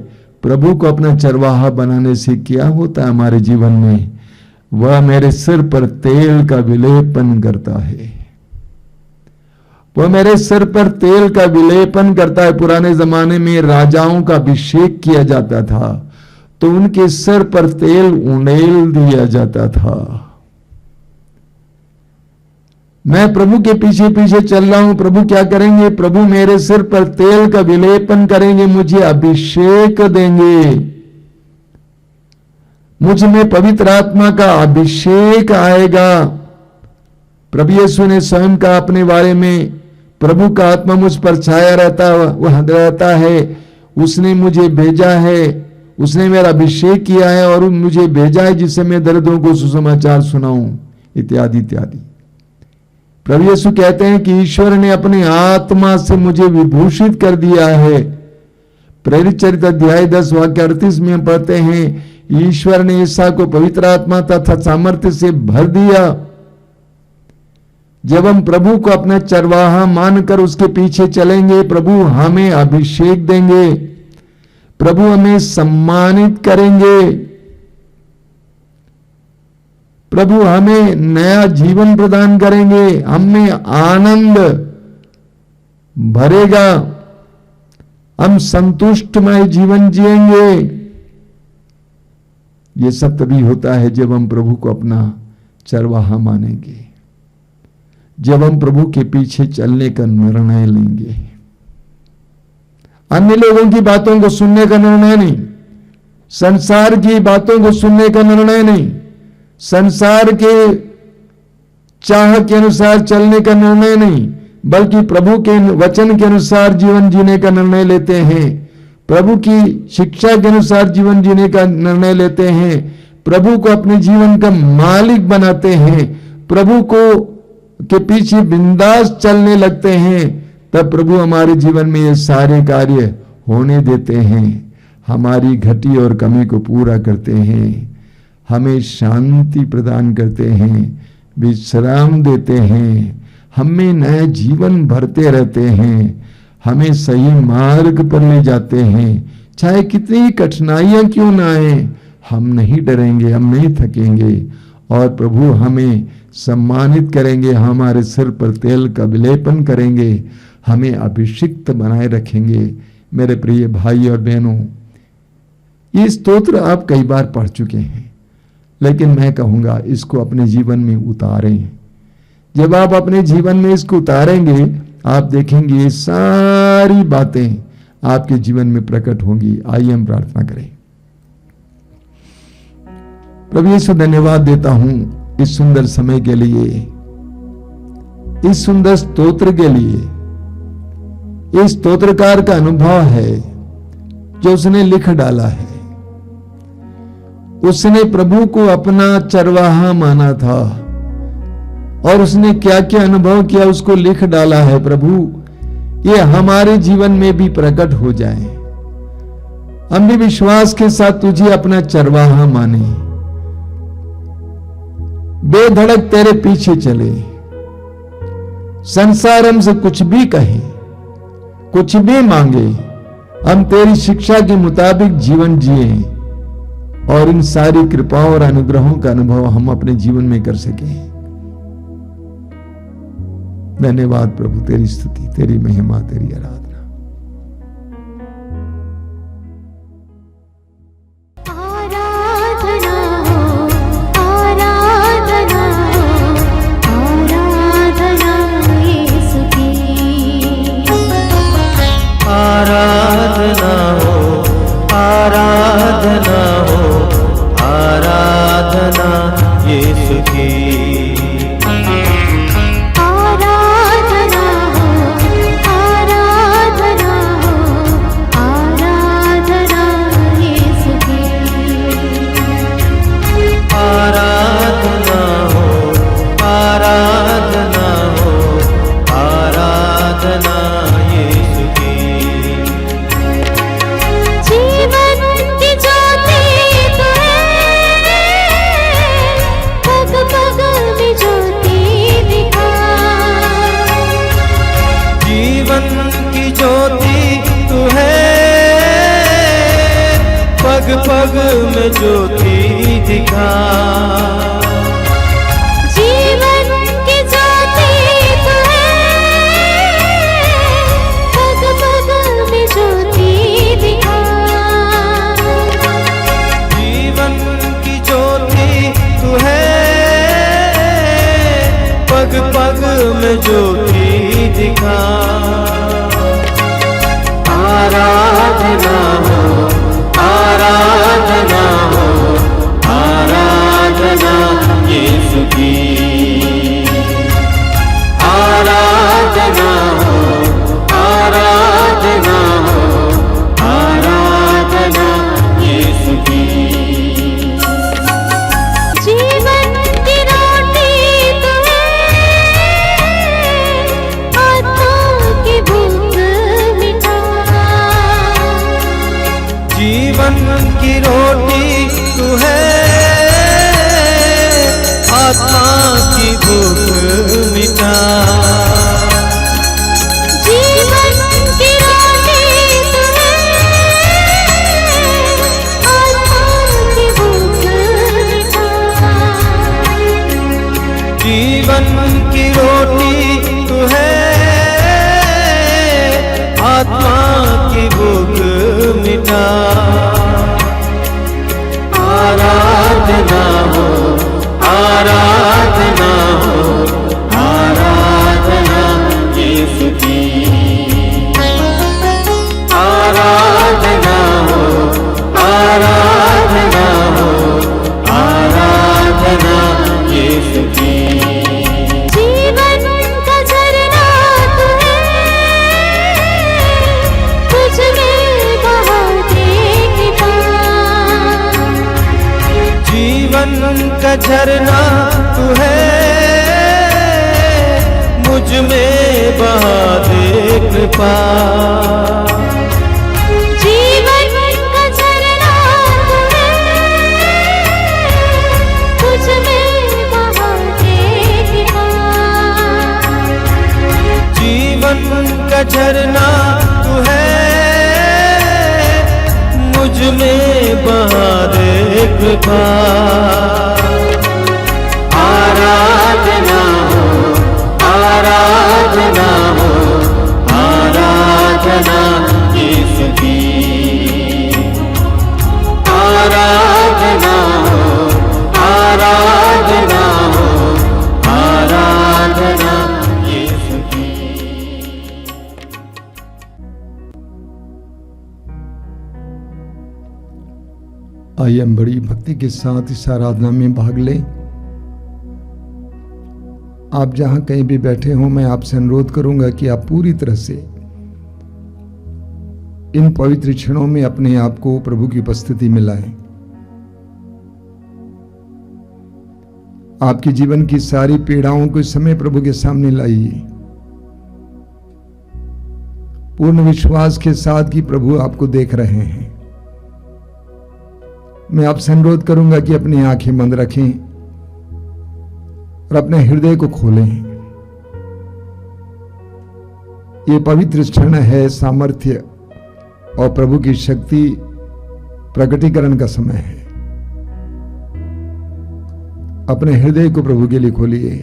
प्रभु को अपना चरवाहा बनाने से क्या होता है हमारे जीवन में, वह मेरे सिर पर तेल का विलेपन करता है, वह मेरे सिर पर तेल का विलेपन करता है। पुराने जमाने में राजाओं का अभिषेक किया जाता था, तो उनके सिर पर तेल उंडेल दिया जाता था। मैं प्रभु के पीछे पीछे चल रहा हूं, प्रभु क्या करेंगे, प्रभु मेरे सिर पर तेल का विलेपन करेंगे, मुझे अभिषेक देंगे, मुझ में पवित्र आत्मा का अभिषेक आएगा। प्रभु यीशु ने स्वयं का अपने बारे में, प्रभु का आत्मा मुझ पर छाया रहता है, उसने मुझे भेजा है, उसने मेरा अभिषेक किया है और मुझे भेजा है जिससे मैं दर्दों को सुसमाचार सुनाऊं, इत्यादि इत्यादि। प्रभु यीशु कहते हैं कि ईश्वर ने अपने आत्मा से मुझे विभूषित कर दिया है। प्रेरित चरित्र अध्याय 10 वाक्य 38 में हम पढ़ते हैं, ईश्वर ने ईसा को पवित्र आत्मा तथा सामर्थ्य से भर दिया। जब हम प्रभु को अपना चरवाहा मानकर उसके पीछे चलेंगे, प्रभु हमें अभिषेक देंगे, प्रभु हमें सम्मानित करेंगे, प्रभु हमें नया जीवन प्रदान करेंगे, हमें आनंद भरेगा, हम संतुष्टमय जीवन जिएंगे। ये सब तभी होता है जब हम प्रभु को अपना चरवाहा मानेंगे, जब हम प्रभु के पीछे चलने का निर्णय लेंगे। अन्य लोगों की बातों को सुनने का निर्णय नहीं, संसार की बातों को सुनने का निर्णय नहीं, संसार के चाह के अनुसार चलने का निर्णय नहीं, बल्कि प्रभु के वचन के अनुसार जीवन जीने का निर्णय लेते हैं, प्रभु की शिक्षा के अनुसार जीवन जीने का निर्णय लेते हैं, प्रभु को अपने जीवन का मालिक बनाते हैं, प्रभु को के पीछे बिंदास चलने लगते हैं, तब प्रभु हमारे जीवन में ये सारे कार्य होने देते हैं, हमारी घटी और कमी को पूरा करते हैं, हमें शांति प्रदान करते हैं, विश्राम देते हैं, हमें नया जीवन भरते रहते हैं, हमें सही मार्ग पर ले जाते हैं। चाहे कितनी कठिनाइयां क्यों ना आए, हम नहीं डरेंगे, हम नहीं थकेंगे और प्रभु हमें सम्मानित करेंगे, हमारे सिर पर तेल का विलेपन करेंगे, हमें अभिषिक्त बनाए रखेंगे। मेरे प्रिय भाई और बहनों, ये स्तोत्र आप कई बार पढ़ चुके हैं, लेकिन मैं कहूंगा इसको अपने जीवन में उतारें। जब आप अपने जीवन में इसको उतारेंगे, आप देखेंगे ये सारी बातें आपके जीवन में प्रकट होंगी। आइए हम प्रार्थना करें। प्रभु यीशु, धन्यवाद देता हूं इस सुंदर समय के लिए, इस सुंदर स्तोत्र के लिए। इस स्तोत्रकार का अनुभव है जो उसने लिख डाला है। उसने प्रभु को अपना चरवाहा माना था और उसने क्या क्या अनुभव किया उसको लिख डाला है। प्रभु, ये हमारे जीवन में भी प्रकट हो जाए। हम भी विश्वास के साथ तुझे अपना चरवाहा माने, बेधड़क तेरे पीछे चले। संसार हमसे कुछ भी कहे, कुछ भी मांगे, हम तेरी शिक्षा के मुताबिक जीवन जिए और इन सारी कृपाओं और अनुग्रहों का अनुभव हम अपने जीवन में कर सके। धन्यवाद प्रभु, तेरी स्तुति, तेरी महिमा, तेरी आराधना। आराधना हो, आराधना हो, आराधना यीशु की। आराधना हो, आराधना हो, आराधना यीशु की। आराधना हो, आराधना हो, आराधना यीशु की। जीवन की ज्योति तू है, पग पग में ज्योति दिखा। जीवन की ज्योति तू है, पग पग में ज्योति दिखा। जीवन की ज्योति तू है, पग पग में ज्योति दिखा। जीवन की ज्योति तू है, पग पग में ज्योति दिखा। आराधना हो, आराधना हो, आराधना यीशु की। आराधना हो, आराधना हो, आराधना यीशु की। जीवन की रोटी तू है, आत्मा की भूख मिटा। जीवन की रोटी तू है, आत्मा की भूख मिटा। जीवन की रोटी तू है, आत्मा की भूख मिटा। जीवन की रोटी तू है, आत्मा की भूख मिटा। आराधना हो, आराधना हो, आराधना यीशु की। आराधना हो, आराधना हो, आराधना यीशु की। जीवन का झरना तू है, तुझ में बहा देखता। जीवन का झरना तू है, मुझ में बहा दे कृपा। जीवन का झरना तू है, तुझ में बहा देखता। जीवन का झरना तू है, मुझ में बहा दे कृपा। आराधना हो, आराधना हो, आराधना यीशु की। आइए हम बड़ी भक्ति के साथ इस आराधना में भाग लें। आप जहां कहीं भी बैठे हों, मैं आपसे अनुरोध करूंगा कि आप पूरी तरह से इन पवित्र क्षणों में अपने आप को प्रभु की उपस्थिति में लाएं। आपके जीवन की सारी पीड़ाओं को इस समय प्रभु के सामने लाइए, पूर्ण विश्वास के साथ कि प्रभु आपको देख रहे हैं। मैं आपसे अनुरोध करूंगा कि अपनी आंखें बंद रखें और अपने हृदय को खोलें। ये पवित्र क्षण है सामर्थ्य और प्रभु की शक्ति प्रकटीकरण का समय है। अपने हृदय को प्रभु के लिए खोलिए।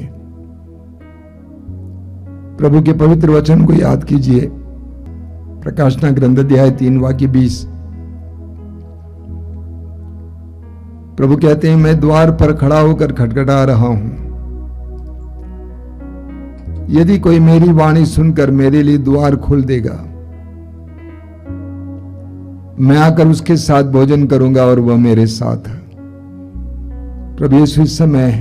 प्रभु के पवित्र वचन को याद कीजिए। प्रकाशना ग्रंथ अध्याय 3 वाक्य 20। प्रभु कहते हैं, मैं द्वार पर खड़ा होकर खटखटा रहा हूं। यदि कोई मेरी वाणी सुनकर मेरे लिए द्वार खोल देगा, मैं आकर उसके साथ भोजन करूंगा और वह मेरे साथ। प्रभु यीशु, इस समय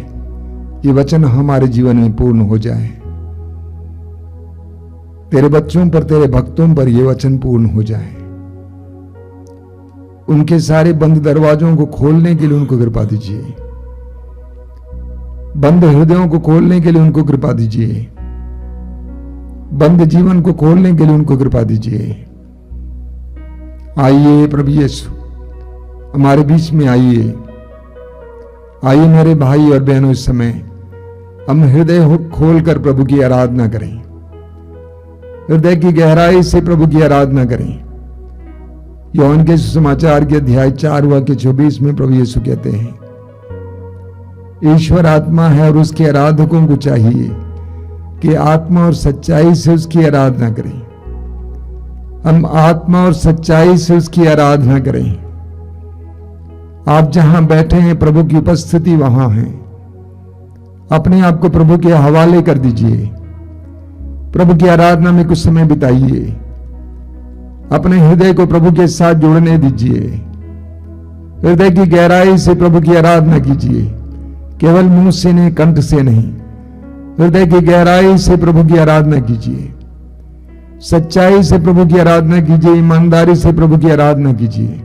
ये वचन हमारे जीवन में पूर्ण हो जाए। तेरे बच्चों पर, तेरे भक्तों पर ये वचन पूर्ण हो जाए। उनके सारे बंद दरवाजों को खोलने के लिए उनको कृपा दीजिए। बंद हृदयों को खोलने के लिए उनको कृपा दीजिए। बंद जीवन को खोलने के लिए उनको कृपा दीजिए। आइए प्रभु यीशु, हमारे बीच में आइए। आइए मेरे भाई और बहनों, इस समय हम हृदय खोलकर प्रभु की आराधना करें। हृदय की गहराई से प्रभु की आराधना करें। यूहन्ना के सुसमाचार के अध्याय 4 वाक्य 24 में प्रभु यीशु कहते हैं, ईश्वर आत्मा है और उसके आराधकों को चाहिए कि आत्मा और सच्चाई से उसकी आराधना करें। हम आत्मा और सच्चाई से उसकी आराधना करें। आप जहां बैठे हैं, प्रभु की उपस्थिति वहां है। अपने आप को प्रभु के हवाले कर दीजिए। प्रभु की आराधना में कुछ समय बिताइए। अपने हृदय को प्रभु के साथ जोड़ने दीजिए। हृदय की गहराई से प्रभु की आराधना कीजिए, केवल मुंह से नहीं, कंठ से नहीं। हृदय की गहराई से प्रभु की आराधना कीजिए। सच्चाई से प्रभु की आराधना कीजिए। ईमानदारी से प्रभु की आराधना कीजिए।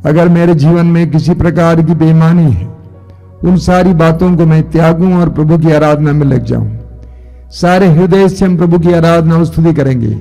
अगर मेरे जीवन में किसी प्रकार की बेईमानी है, उन सारी बातों को मैं त्यागूं और प्रभु की आराधना में लग जाऊं। सारे हृदय से हम प्रभु की आराधना और स्तुति करेंगे।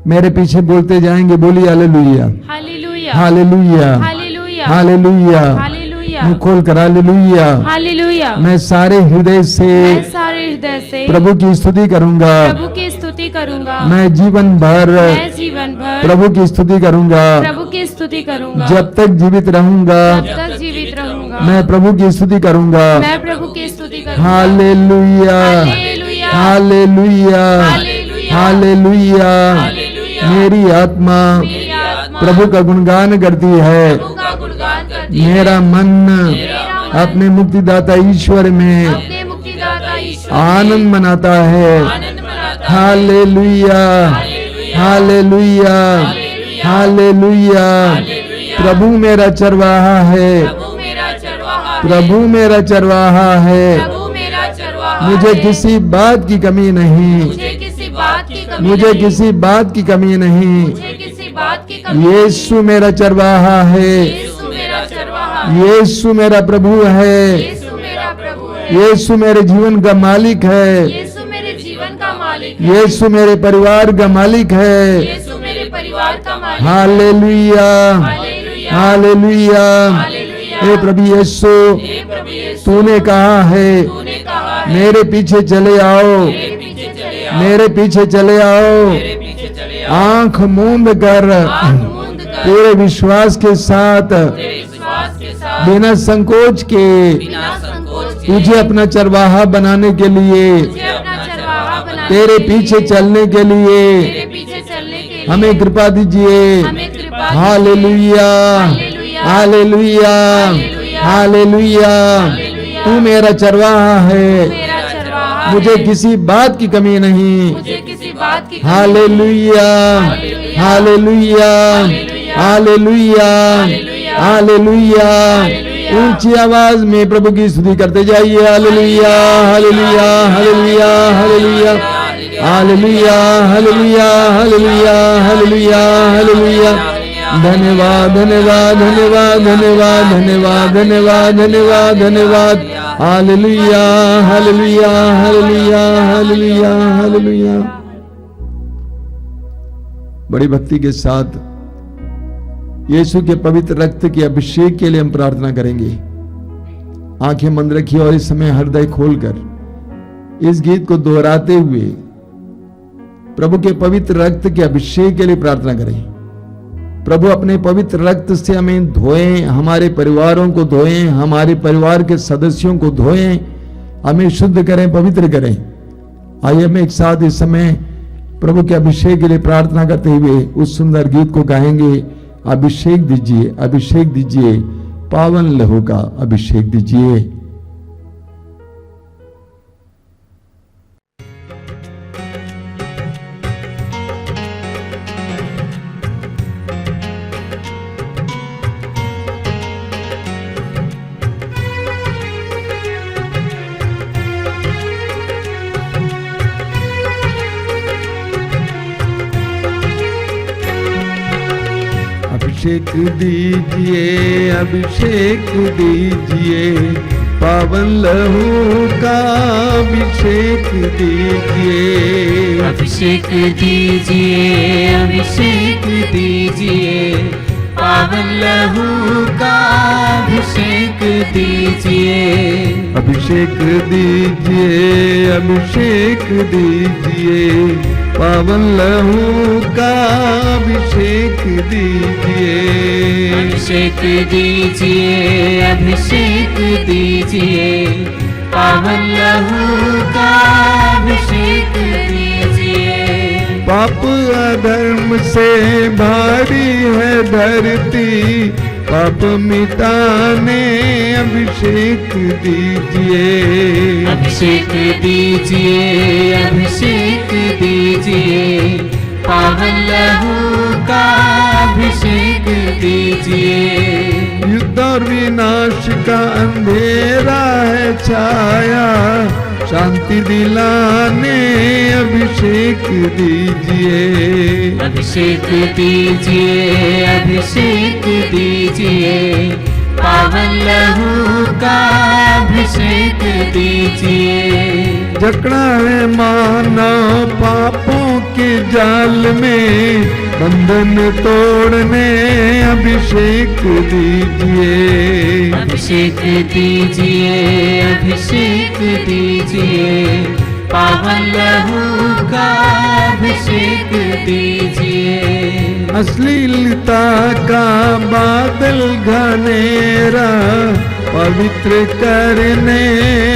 मेरे पीछे बोलते जाएंगे, बोलिए hallelujah, hallelujah, hallelujah, hallelujah, hallelujah, hallelujah, मुंह खोल कर हालेलुया। हालेलुया। मैं सारे हृदय मैं से सारे हृदय से प्रभु की स्तुति करूंगा। प्रभु की स्तुति करूंगा। मैं जीवन भर मैं जीवन भर प्रभु की स्तुति करूंगा। प्रभु की स्तुति करूंगा। जब तक जीवित रहूंगा, जब तक जीवित रहूंगा, मैं प्रभु की स्तुति करूंगा। मैं प्रभु की स्तुति करूंगा। Hallelujah, hallelujah, hallelujah, hallelujah, hallelujah. Hallelujah. मेरी आत्मा मेरी आत्मा प्रभु का गुणगान करती है। प्रभु का गुणगान करती है। मेरा मन मेरा मन अपने मुक्तिदाता ईश्वर में अपने मुक्तिदाता ईश्वर आनंद मनाता है। आनंद मनाता है। Hallelujah, hallelujah, hallelujah. प्रभु मेरा चरवाहा है। प्रभु मेरा चरवाहा है। प्रभु मेरा चरवाहा है। प्रभु मेरा चरवाहा मुझे है। किसी बात की कमी नहीं। मुझे किसी बात की कमी मुझे नहीं। किसी बात की कमी नहीं। मुझे किसी बात की कमी यीशु मेरा चरवाहा है। नहीं। यीशु मेरा चरवाहा है। यीशु मेरा प्रभु है। यीशु मेरा प्रभु है। यीशु मेरे जीवन का मालिक है। यीशु मेरे जीवन का मालिक है। यीशु मेरे परिवार का मालिक है। यीशु मेरे परिवार का मालिक है। Hallelujah, hallelujah, hallelujah. हालेलुया। हे प्रभु यीशु, हे प्रभु यीशु, तूने कहा है तूने कहा है, मेरे पीछे चले आओ, मेरे पीछे चले आओ, मेरे पीछे चले आओ। मेरे पीछे चले आओ। आंख मूंद कर आँख मूंद कर पूरे विश्वास के साथ, पूरे विश्वास के साथ, बिना संकोच के बिना संकोच के तुझे अपना चरवाहा बनाने के लिए, मुझे अपना चरवाहा बनाने तेरे के पीछे लिए, चलने के लिए तेरे पीछे चलने के लिए हमें कृपा दीजिए। हमें कृपा दीजिए। Hallelujah, hallelujah, hallelujah, hallelujah. Hallelujah. तू मेरा चरवाहा है। मेरा चरवाहा मुझे है। किसी बात की कमी नहीं। मुझे किसी बात की कमी hallelujah, hallelujah, hallelujah, hallelujah, hallelujah. Hallelujah. Hallelujah. ऊंची आवाज में प्रभु की स्तुति करते जाइए। Hallelujah hallelujah hallelujah hallelujah hallelujah hallelujah hallelujah hallelujah hallelujah. धन्यवाद धन्यवाद धन्यवाद धन्यवाद धन्यवाद धन्यवाद धन्यवाद धन्यवाद। Hallelujah hallelujah hallelujah hallelujah hallelujah. बड़ी भक्ति के साथ यीशु के पवित्र रक्त के अभिषेक के लिए हम प्रार्थना करेंगे। आंखें बंद रखिए और इस समय हृदय खोलकर इस गीत को दोहराते हुए प्रभु के पवित्र रक्त के अभिषेक के लिए प्रार्थना करें। प्रभु अपने पवित्र रक्त से हमें धोएं, हमारे परिवारों को धोएं, हमारे परिवार के सदस्यों को धोएं, हमें शुद्ध करें, पवित्र करें। आइए हम एक साथ इस समय प्रभु के अभिषेक के लिए प्रार्थना करते हुए उस सुंदर गीत को गाएंगे। अभिषेक दीजिए, अभिषेक दीजिए, पावन लहू का अभिषेक दीजिए। अभिषेक दीजिए, अभिषेक दीजिए, पावन लहू का अभिषेक दीजिए। अभिषेक दीजिए, अभिषेक दीजिए, पावन लहू का अभिषेक दीजिए। अभिषेक दीजिए, अभिषेक दीजिए, पावन लहू का अभिषेक दीजिए। अभिषेक दीजिए, अभिषेक दीजिए, पावन लहू का अभिषेक दीजिए। पाप अधर्म से भारी है धरती, पाप मिटाने अभिषेक दीजिए। अभिषेक दीजिए, अभिषेक दीजिए, पावन लहू का अभिषेक दीजिए। युद्ध और विनाश का अंधेरा है छाया, शांति दिलाने अभिषेक दीजिए। अभिषेक दीजिए, अभिषेक दीजिए, पावन लहू का अभिषेक दीजिए। जकड़ा है मानव पापों के जाल में, बंधन तोड़ने अभिषेक दीजिए। अभिषेक दीजिए, अभिषेक दीजिए, पावन लहू का अभिषेक दीजिए। अश्लीलता का बादल घनेरा, पवित्र करने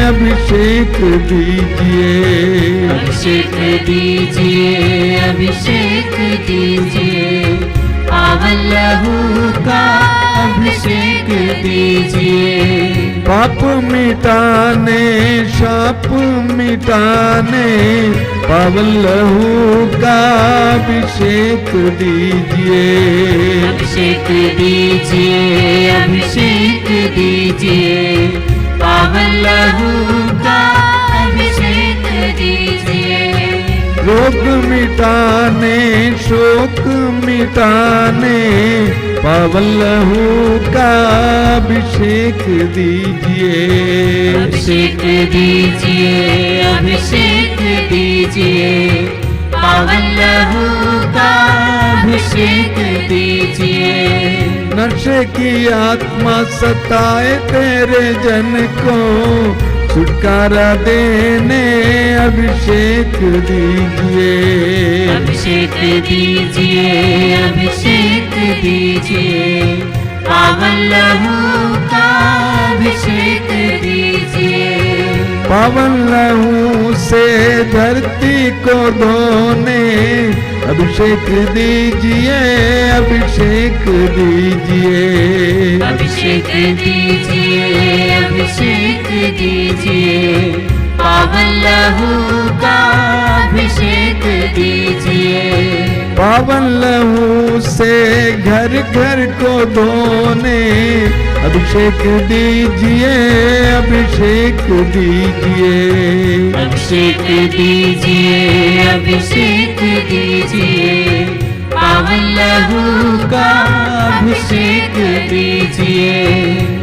अभिषेक दीजिए। अभिषेक दीजिए, अभिषेक दीजिए, पावन लहू का अभिषेक दीजिए। पाप मिटाने, शाप मिटाने, पावन लहू का अभिषेक दीजिए। अभिषेक दीजिए, अभिषेक दीजिए, पावन लहू का अभिषेक दीजिए। रोग मिटाने, शोक मिटाने, पावन लहू का अभिषेक दीजिए। अभिषेक दीजिए, अभिषेक दीजिए, पावन लहू का अभिषेक दीजिए। नशे की आत्मा सताए तेरे जन को, छुटकारा देने अभिषेक दीजिए। अभिषेक दीजिए, अभिषेक दीजिए, पावन लहू का अभिषेक दीजिए। पावन लहू से धरती को धोने अभिषेक दीजिए, अभिषेक दीजिए। अभिषेक दीजिए, अभिषेक दीजिए, पावन लहू का अभिषेक दीजिए। पावन लहू से घर घर को धोने अभिषेक दीजिए, अभिषेक दीजिए। अभिषेक दीजिए, अभिषेक दीजिए, पावन लहू का अभिषेक दीजिए।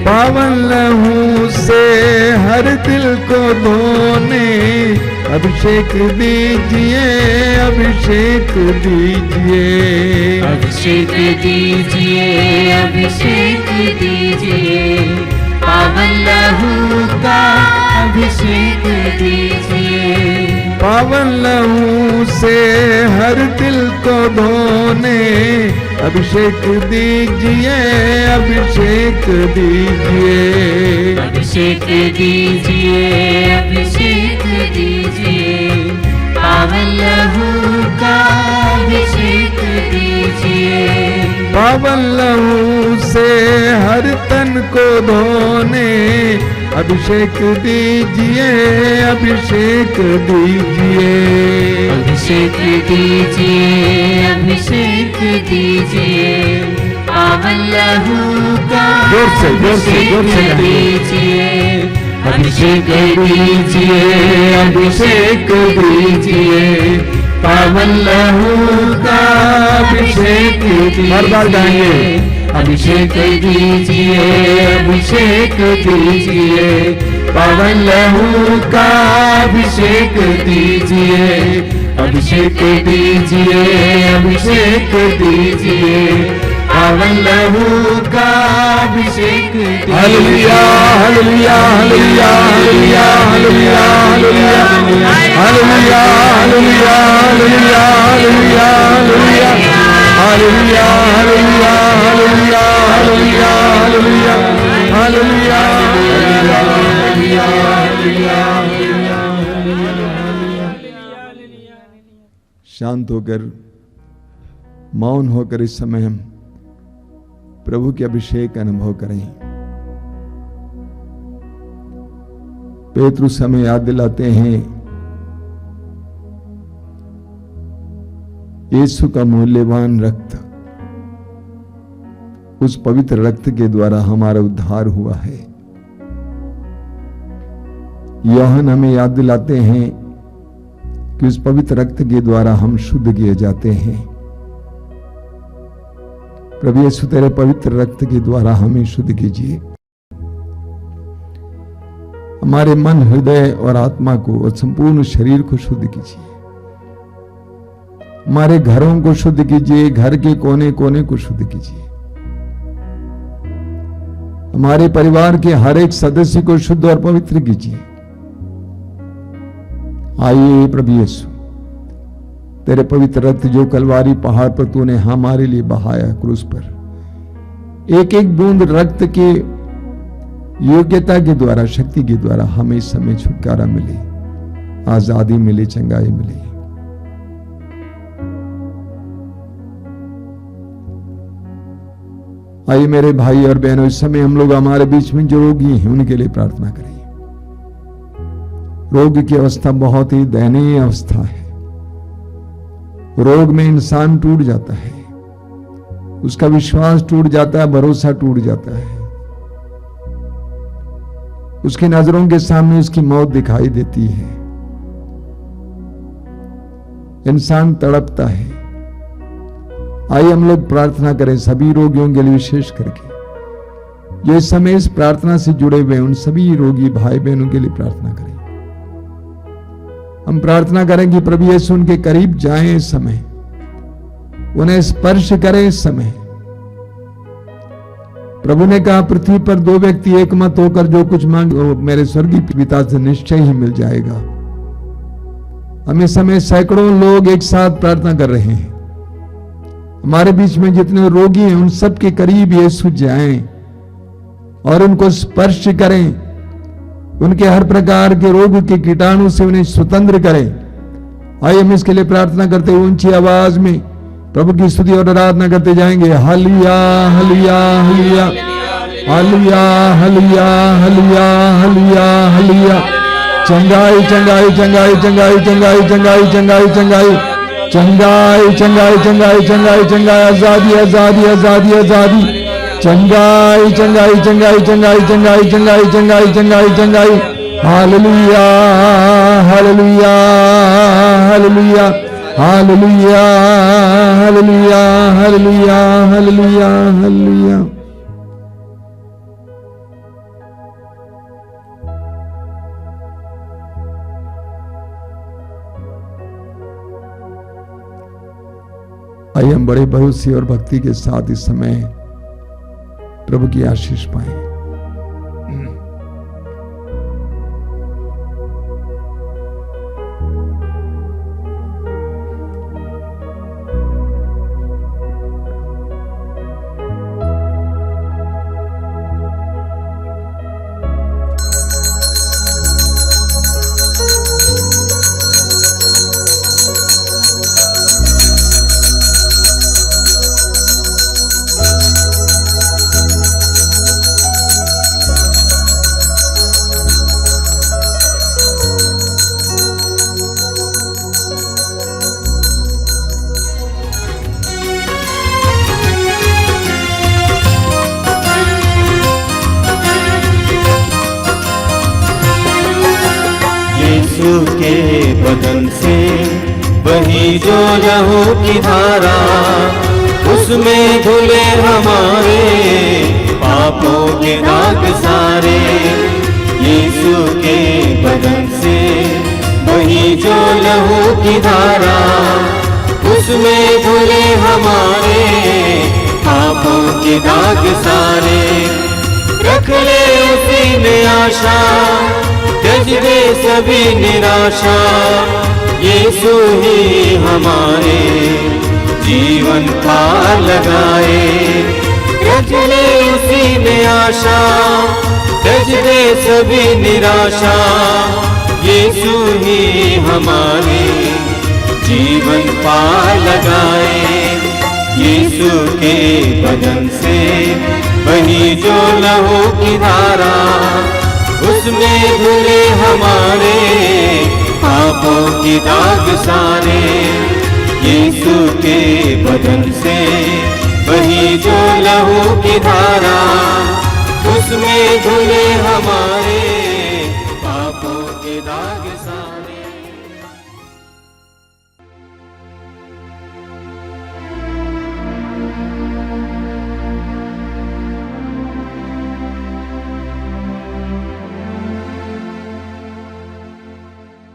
पावन लहू से हर दिल को धोने अभिषेक दीजिए, अभिषेक दीजिए। अभिषेक दीजिए, अभिषेक दीजिए, पावन लहू का अभिषेक दीजिए। पावन लहू से हर दिल को धोने अभिषेक दीजिए, अभिषेक दीजिए। अभिषेक दीजिए, अभिषेक दीजिए, पावन लहू का अभिषेक दीजिए। पावन लहू से हर तन को धोने अभिषेक दीजिए, अभिषेक दीजिए। अभिषेक दीजिए, अभिषेक दीजिए, पावन लहू का जोर से अभिषेक दीजिए। अभिषेक दीजिए, अभिषेक दीजिए, पावन लहू का अभिषेक बार बार गाएंगे। अभिषेक दीजिए, अभिषेक दीजिए, पावन लहू का अभिषेक दीजिए। अभिषेक दीजिए, अभिषेक दीजिए, पावन लहू का अभिषेक दीजिए। Hallelujah, hallelujah, hallelujah, hallelujah, hallelujah, hallelujah, hallelujah, hallelujah, hallelujah, hallelujah, hallelujah, hallelujah, hallelujah, hallelujah, hallelujah, hallelujah, hallelujah. शांत होकर, मौन होकर इस समय हम प्रभु के अभिषेक का अनुभव करें। पेतरुस हमें याद दिलाते हैं यीशु का मूल्यवान रक्त, उस पवित्र रक्त के द्वारा हमारा उद्धार हुआ है। यूहन्ना हमें याद दिलाते हैं कि उस पवित्र रक्त के द्वारा हम शुद्ध किए जाते हैं। प्रभु यीशु तेरे पवित्र रक्त के द्वारा हमें शुद्ध कीजिए। हमारे मन, हृदय और आत्मा को और संपूर्ण शरीर को शुद्ध कीजिए। हमारे घरों को शुद्ध कीजिए, घर के कोने कोने को शुद्ध कीजिए। हमारे परिवार के हर एक सदस्य को शुद्ध और पवित्र कीजिए। आइए प्रभु यीशु, तेरे पवित्र रक्त जो कलवारी पहाड़ पर तूने हमारे लिए बहाया क्रूस पर, एक एक बूंद रक्त के योग्यता के द्वारा, शक्ति के द्वारा हमें इस समय छुटकारा मिले, आजादी मिले, चंगाई मिले। आइए मेरे भाई और बहनों, इस समय हम लोग हमारे बीच में जो रोगी हैं उनके लिए प्रार्थना करें। रोग की अवस्था बहुत ही दयनीय अवस्था है। रोग में इंसान टूट जाता है, उसका विश्वास टूट जाता है, भरोसा टूट जाता है। उसकी नजरों के सामने उसकी मौत दिखाई देती है। इंसान तड़पता है। आइए हम लोग प्रार्थना करें सभी रोगियों के लिए, विशेष करके जो इस समय इस प्रार्थना से जुड़े हुए हैं, उन सभी रोगी भाई बहनों के लिए प्रार्थना करें। हम प्रार्थना करें कि प्रभु यीशु उनके करीब जाएं इस समय, उन्हें स्पर्श करें इस समय। प्रभु ने कहा, पृथ्वी पर दो व्यक्ति एक मत होकर जो कुछ मांगे मेरे स्वर्गीय पिता से निश्चय ही मिल जाएगा। हम इस समय सैकड़ों लोग एक साथ प्रार्थना कर रहे हैं। हमारे बीच में जितने रोगी हैं उन सब के करीब यीशु जाएं और उनको स्पर्श करें, उनके हर प्रकार के रोग के कीटाणु से उन्हें स्वतंत्र करें। आइए हम इसके लिए प्रार्थना करते हुए ऊंची आवाज में प्रभु की स्तुति और आराधना करते जाएंगे। Hallelujah, hallelujah, hallelujah, hallelujah, hallelujah, hallelujah, hallelujah, चंगाई चंगाई चंगाई चंगाई चंगाई चंगाई चंगाई चंगाई चंगाई चंगाई चंगाई चंगाई चंगाई आजादी आजादी आजादी आजादी चंगाई चंगाई चंगाई चंगाई चंगाई चंगाई चंगाई चंगाई चंगाई hallelujah hallelujah hallelujah hallelujah hallelujah hallelujah hallelujah hallelujah. आइए हम बड़े भरोसे और भक्ति के साथ इस समय प्रभु की आशीष पाएं। के बदन से वही जो लहू की धारा, उसमें धुले हमारे पापों के दाग सारे। यीशु के बदन से वही जो लहू की धारा, उसमें धुले हमारे पापों के दाग सारे। रख ले उसी में आशा, त्यज दे सभी निराशा। यीशु ही हमारे जीवन पार लगाए। रख ले उसी में आशा, त्यज दे सभी निराशा। यीशु ही हमारे जीवन पार लगाए। यीशु के बदन से वही जो लहू की धारा, उसमें धुले हमारे पापों की दाग सारे। यीशु के बदन से वही जो लहू की धारा, उसमें धुले हमारे